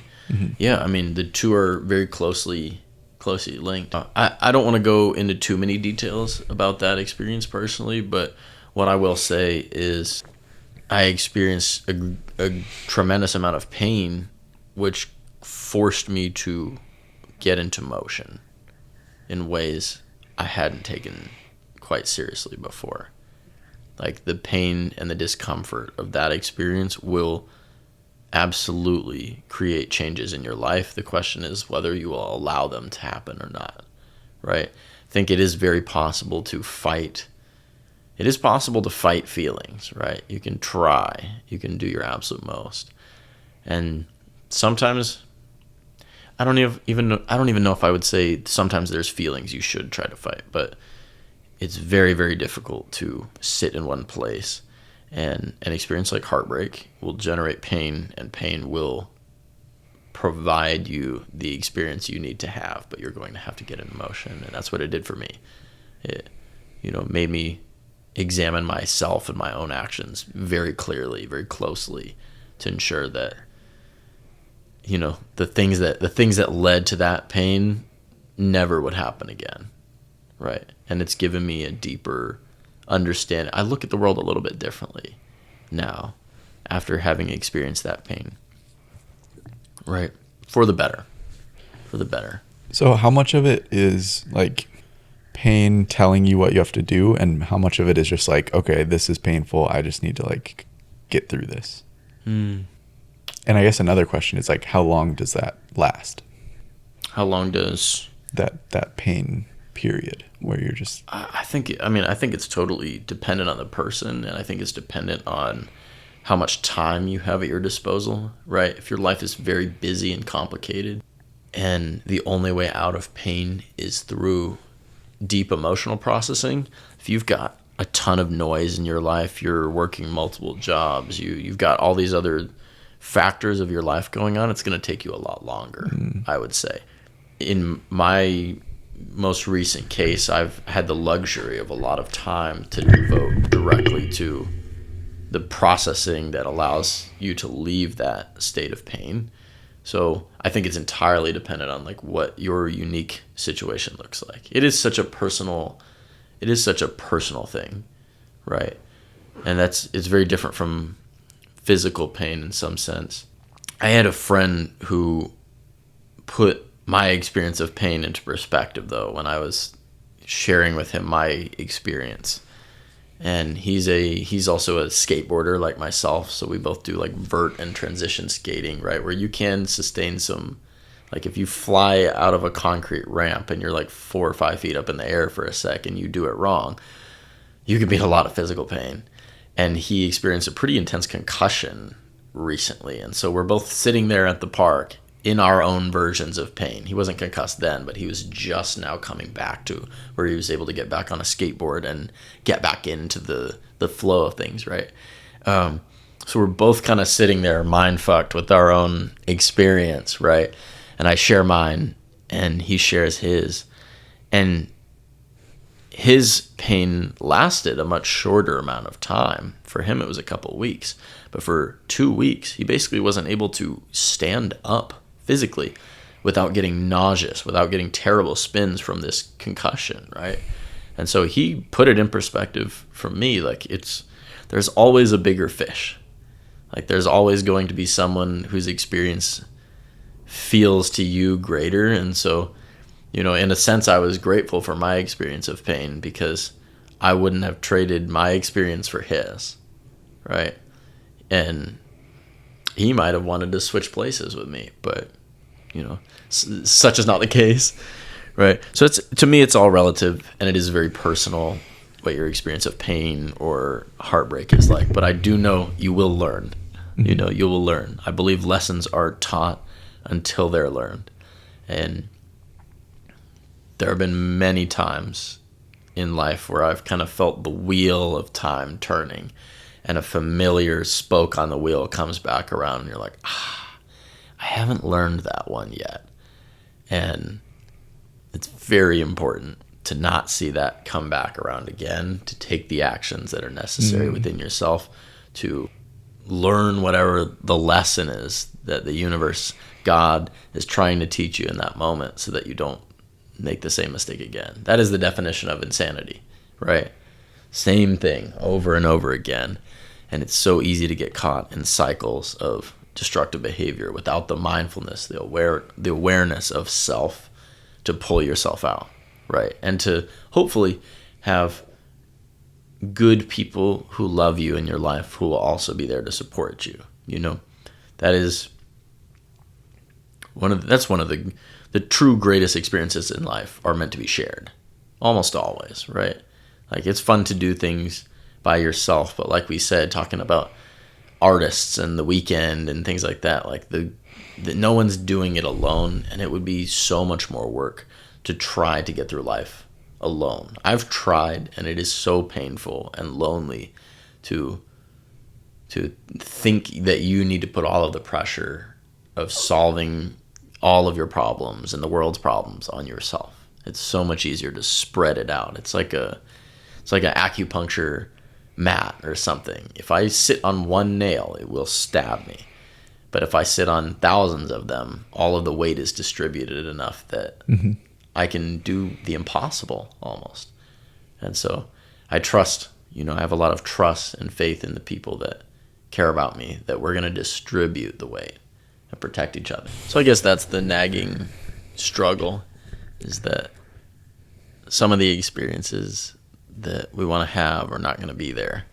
Speaker 1: Yeah, I mean, the two are very closely linked. I don't want to go into too many details about that experience personally, but what I will say is I experienced a tremendous amount of pain, which forced me to get into motion in ways I hadn't taken quite seriously before. Like the pain and the discomfort of that experience will absolutely create changes in your life. The question is whether you will allow them to happen or not, right? think it is very possible to fight. It is possible to fight feelings, right? You can try. You can do your absolute most. And sometimes I don't even know if I would say sometimes there's feelings you should try to fight, but it's very, very difficult to sit in one place, and an experience like heartbreak will generate pain, and pain will provide you the experience you need to have, but you're going to have to get in motion. And that's what it did for me. It, made me examine myself and my own actions very clearly, very closely, to ensure that the things that led to that pain never would happen again, right? And it's given me a deeper understanding. I look at the world a little bit differently now after having experienced that pain, right? For the better.
Speaker 2: So how much of it is like pain telling you what you have to do, and how much of it is just like, okay, this is painful, I just need to like get through this? And I guess another question is like, how long does that last? How long does that pain period where you're just...
Speaker 1: I think it's totally dependent on the person, and I think it's dependent on how much time you have at your disposal, right? If your life is very busy and complicated, and the only way out of pain is through deep emotional processing, if you've got a ton of noise in your life, you're working multiple jobs, you've got all these other factors of your life going on, it's going to take you a lot longer, I would say. In my most recent case, I've had the luxury of a lot of time to devote directly to the processing that allows you to leave that state of pain. So I think it's entirely dependent on like what your unique situation looks like. It is such a personal thing, right? And it's very different from physical pain in some sense. I had a friend who put my experience of pain into perspective, though, when I was sharing with him my experience. And he's also a skateboarder like myself, so we both do like vert and transition skating, right? Where you can sustain some, like if you fly out of a concrete ramp and you're like 4 or 5 feet up in the air for a sec and you do it wrong, you can be in a lot of physical pain. And he experienced a pretty intense concussion recently. And so we're both sitting there at the park in our own versions of pain. He wasn't concussed then, but he was just now coming back to where he was able to get back on a skateboard and get back into the flow of things, right? So we're both kind of sitting there mind fucked with our own experience, right? And I share mine and he shares his. And his pain lasted a much shorter amount of time. For him, it was a couple of weeks. But for 2 weeks, he basically wasn't able to stand up physically without getting nauseous, without getting terrible spins from this concussion, right? And so he put it in perspective for me, like there's always a bigger fish. Like there's always going to be someone whose experience feels to you greater. And so, in a sense, I was grateful for my experience of pain because I wouldn't have traded my experience for his, right? And he might have wanted to switch places with me, but such is not the case, right? So to me, it's all relative, and it is very personal what your experience of pain or heartbreak is like. But I do know you will learn. You will learn. I believe lessons are taught until they're learned, and there have been many times in life where I've kind of felt the wheel of time turning, and a familiar spoke on the wheel comes back around, and you're like, I haven't learned that one yet. And it's very important to not see that come back around again, to take the actions that are necessary within yourself to learn whatever the lesson is that the universe, God, is trying to teach you in that moment so that you don't make the same mistake again. That is the definition of insanity, right? Same thing over and over again. And it's so easy to get caught in cycles of destructive behavior without the mindfulness, the awareness of self to pull yourself out, right? And to hopefully have good people who love you in your life who will also be there to support you. That is one of the true greatest experiences in life are meant to be shared. almost always, right? Like, it's fun to do things by yourself, but like we said, talking about artists and The Weeknd and things like that, like no one's doing it alone, and it would be so much more work to try to get through life alone. I've tried, and it is so painful and lonely to think that you need to put all of the pressure of solving all of your problems and the world's problems on yourself. It's so much easier to spread it out. It's like an acupuncture mat or something. If I sit on one nail, it will stab me. But if I sit on thousands of them, all of the weight is distributed enough that I can do the impossible almost. And so I trust, I have a lot of trust and faith in the people that care about me, that we're going to distribute the weight and protect each other. So I guess that's the nagging struggle, is that some of the experiences that we want to have are not going to be there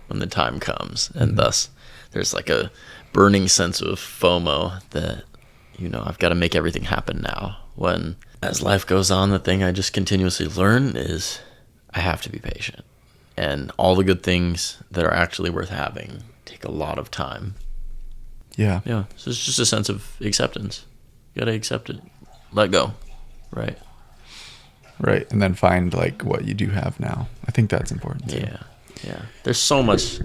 Speaker 1: when the time comes. And thus there's like a burning sense of FOMO that, I've got to make everything happen now. When as life goes on, the thing I just continuously learn is I have to be patient. And all the good things that are actually worth having take a lot of time.
Speaker 2: Yeah.
Speaker 1: Yeah. So it's just a sense of acceptance. You got to accept it. Let go. Right.
Speaker 2: Right. And then find like what you do have now. I think that's important too.
Speaker 1: Yeah. Yeah. There's so much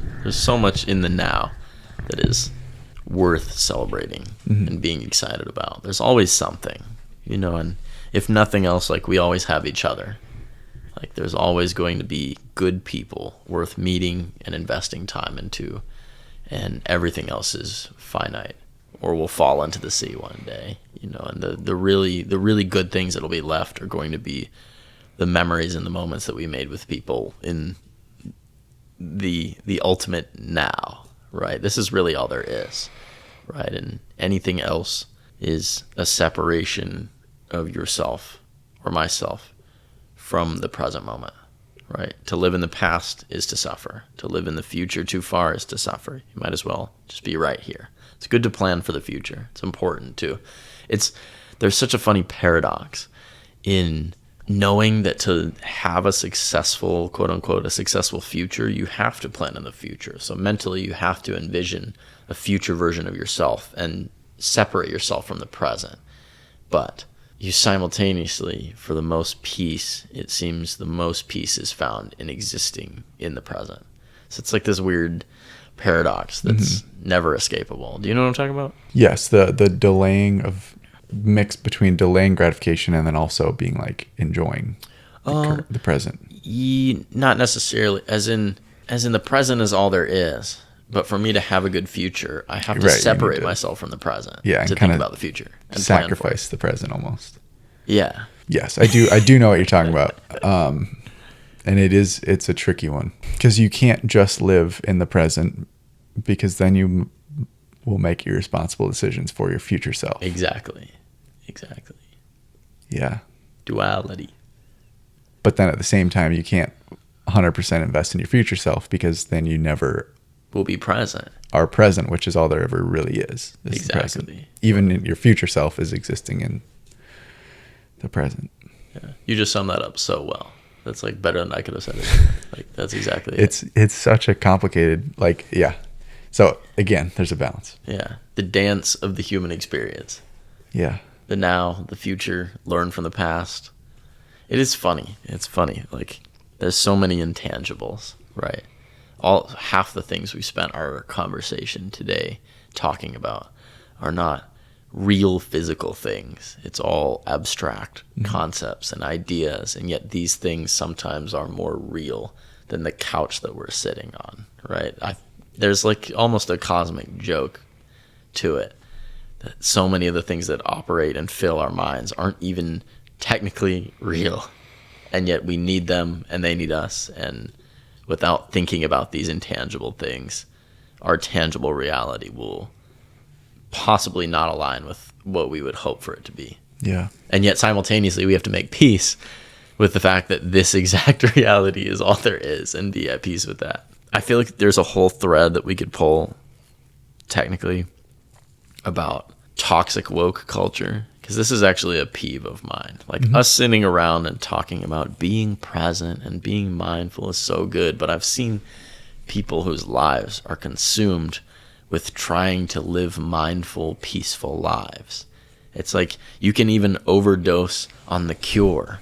Speaker 1: in the now that is worth celebrating and being excited about. There's always something, and if nothing else, like, we always have each other. Like, there's always going to be good people worth meeting and investing time into, and everything else is finite or will fall into the sea one day, and the really good things that'll be left are going to be the memories and the moments that we made with people in the ultimate now, right? This is really all there is, right? And anything else is a separation of yourself or myself from the present moment, right? To live in the past is to suffer. To live in the future too far is to suffer. You might as well just be right here. It's good to plan for the future. It's important too. There's such a funny paradox in knowing that to have a successful, quote unquote, a successful future, you have to plan in the future. So mentally, you have to envision a future version of yourself and separate yourself from the present. But you simultaneously, for the most peace, it seems the most peace is found in existing in the present. So it's like this weird paradox that's never escapable. Do you know what I'm talking about?
Speaker 2: Yes, the delaying of mix between delaying gratification and then also being like enjoying the present.
Speaker 1: Not necessarily, as in the present is all there is. But for me to have a good future, I have to separate myself from the present to think about the future and
Speaker 2: sacrifice the present almost.
Speaker 1: Yeah.
Speaker 2: Yes, I do know what you're talking about. And it's a tricky one because you can't just live in the present, because then you will make irresponsible decisions for your future self.
Speaker 1: Exactly.
Speaker 2: Yeah.
Speaker 1: Duality.
Speaker 2: But then at the same time, you can't 100% invest in your future self, because then you never
Speaker 1: will be present.
Speaker 2: Are present, which is all there ever really is.
Speaker 1: Exactly.
Speaker 2: Even your future self is existing in the present.
Speaker 1: Yeah. You just summed that up so well. That's like better than I could have said it. Like, that's exactly
Speaker 2: it. It's such a complicated, yeah. So again, there's a balance.
Speaker 1: Yeah. The dance of the human experience.
Speaker 2: Yeah.
Speaker 1: The now, the future, learn from the past. It is funny. It's funny. Like, there's so many intangibles, right? Half the things we spent our conversation today talking about are not real physical things. It's all abstract concepts and ideas, and yet these things sometimes are more real than the couch that we're sitting on, right? There's like almost a cosmic joke to it, that so many of the things that operate and fill our minds aren't even technically real, and yet we need them and they need us. And without thinking about these intangible things, our tangible reality will possibly not align with what we would hope for it to be.
Speaker 2: Yeah.
Speaker 1: And yet simultaneously, we have to make peace with the fact that this exact reality is all there is, and be at peace with that. I feel like there's a whole thread that we could pull technically about toxic woke culture, because this is actually a peeve of mine. Like us sitting around and talking about being present and being mindful is so good, but I've seen people whose lives are consumed with trying to live mindful, peaceful lives. It's like you can even overdose on the cure.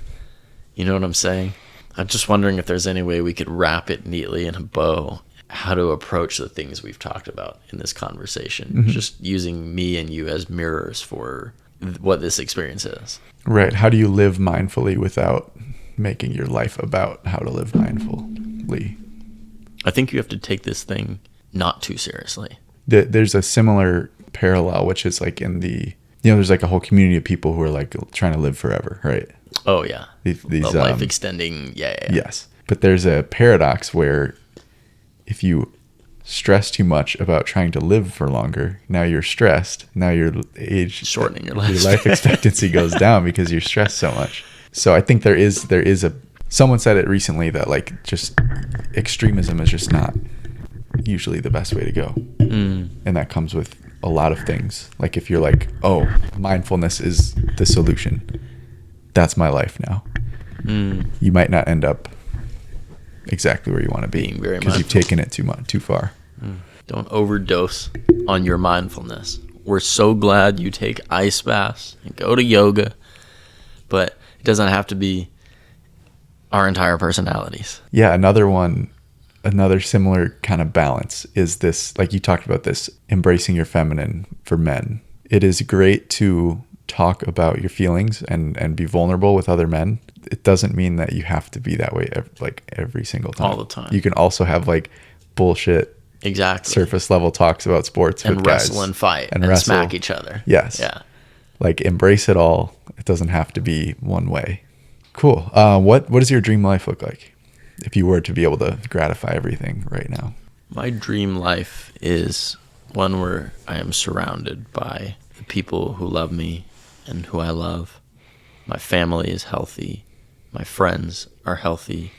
Speaker 1: You know what I'm saying? I'm just wondering if there's any way we could wrap it neatly in a bow, how to approach the things we've talked about in this conversation, just using me and you as mirrors for what this experience is.
Speaker 2: Right. How do you live mindfully without making your life about how to live mindfully?
Speaker 1: I think you have to take this thing not too seriously.
Speaker 2: There's a similar parallel, which is like in the, there's like a whole community of people who are like trying to live forever, right?
Speaker 1: Oh, yeah.
Speaker 2: These
Speaker 1: the life extending, yeah.
Speaker 2: Yes. But there's a paradox where if you stress too much about trying to live for longer, now you're stressed. Now your age,
Speaker 1: shortening your life.
Speaker 2: Your life expectancy goes down because you're stressed so much. So I think there is someone said it recently that like just extremism is just not usually the best way to go. And that comes with a lot of things. Like if you're like, oh, mindfulness is the solution, that's my life now. You might not end up exactly where you want to be because you've taken it too far.
Speaker 1: Don't overdose on your mindfulness. We're so glad you take ice baths and go to yoga, but it doesn't have to be our entire personalities.
Speaker 2: Yeah, another similar kind of balance is this, like you talked about this, embracing your feminine for men. It is great to talk about your feelings and be vulnerable with other men. It doesn't mean that you have to be that way every single time.
Speaker 1: All the time.
Speaker 2: You can also have like bullshit, surface level talks about sports
Speaker 1: and
Speaker 2: with
Speaker 1: wrestle
Speaker 2: guys.
Speaker 1: And fight and smack each other.
Speaker 2: Yes.
Speaker 1: Yeah.
Speaker 2: Like embrace it all. It doesn't have to be one way. Cool. What does your dream life look like if you were to be able to gratify everything right now?
Speaker 1: My dream life is one where I am surrounded by the people who love me and who I love. My family is healthy. My friends are healthy.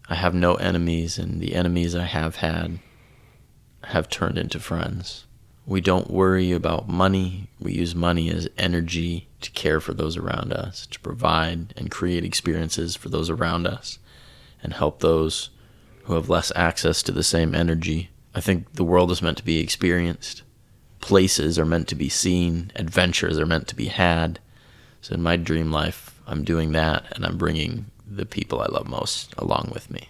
Speaker 1: I have no enemies, and the enemies I have had have turned into friends. We don't worry about money. We use money as energy to care for those around us, to provide and create experiences for those around us, and help those who have less access to the same energy. I think the world is meant to be experienced. Places are meant to be seen. Adventures are meant to be had. So in my dream life, I'm doing that, and I'm bringing the people I love most along with me.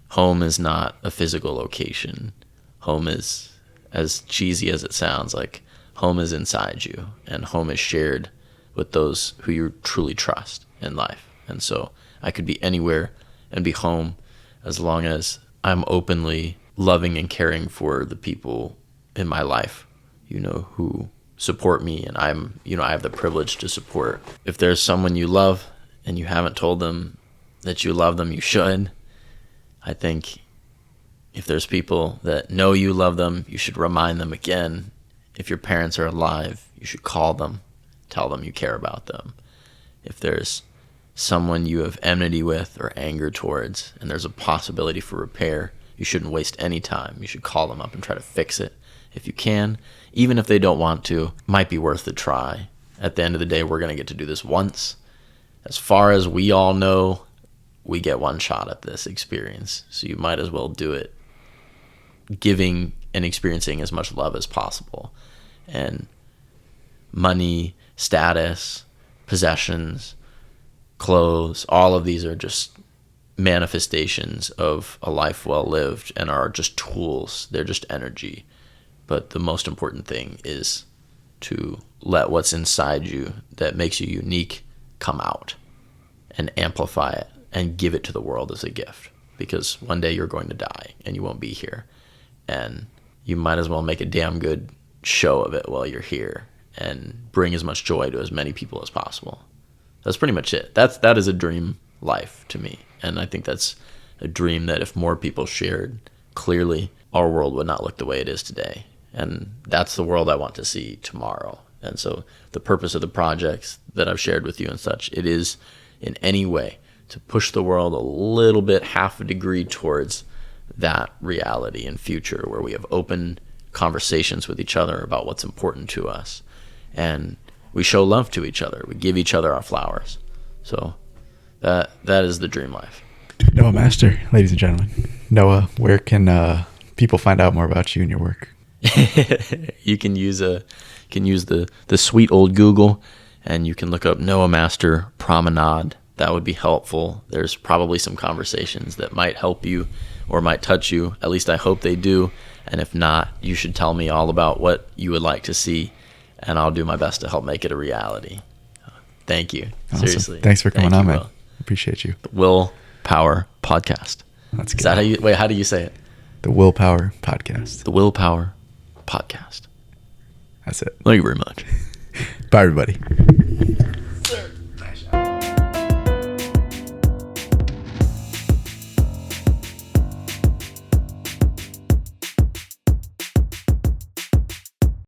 Speaker 1: Home is not a physical location. Home is, as cheesy as it sounds, like home is inside you, and home is shared with those who you truly trust in life. And so I could be anywhere and be home as long as I'm openly loving and caring for the people in my life, who support me, and I have the privilege to support. If there's someone you love and you haven't told them that you love them, you should. I think if there's people that know you love them, you should remind them again. If your parents are alive, you should call them, tell them you care about them. If there's someone you have enmity with or anger towards, and there's a possibility for repair, you shouldn't waste any time. You should call them up and try to fix it. If you can, even if they don't want to, might be worth the try. At the end of the day, we're going to get to do this once. As far as we all know, we get one shot at this experience. So you might as well do it giving and experiencing as much love as possible. And money, status, possessions, clothes, all of these are just manifestations of a life well lived and are just tools. They're just energy. But the most important thing is to let what's inside you that makes you unique come out and amplify it and give it to the world as a gift. Because one day you're going to die and you won't be here. And you might as well make a damn good show of it while you're here and bring as much joy to as many people as possible. That's pretty much it. That is a dream life to me. And I think that's a dream that if more people shared clearly, our world would not look the way it is today. And that's the world I want to see tomorrow. And so the purpose of the projects that I've shared with you and such, it is in any way to push the world a little bit, half a degree towards that reality and future where we have open conversations with each other about what's important to us and we show love to each other. We give each other our flowers. So that is the dream life.
Speaker 2: Noah Master, ladies and gentlemen. Noah, where can people find out more about you and your work?
Speaker 1: You can use the sweet old Google, and you can look up Noah Master Promenade. That would be helpful. There's probably some conversations that might help you or might touch you. At least I hope they do. And if not, you should tell me all about what you would like to see, and I'll do my best to help make it a reality. Thank you.
Speaker 2: Awesome.
Speaker 1: Seriously.
Speaker 2: Thanks for coming on, man.
Speaker 1: Will.
Speaker 2: Appreciate you.
Speaker 1: The Willpower Podcast.
Speaker 2: That's good.
Speaker 1: Is that how do you say it?
Speaker 2: The Willpower Podcast.
Speaker 1: The Willpower Podcast.
Speaker 2: That's it.
Speaker 1: Thank you very much.
Speaker 2: Bye, everybody.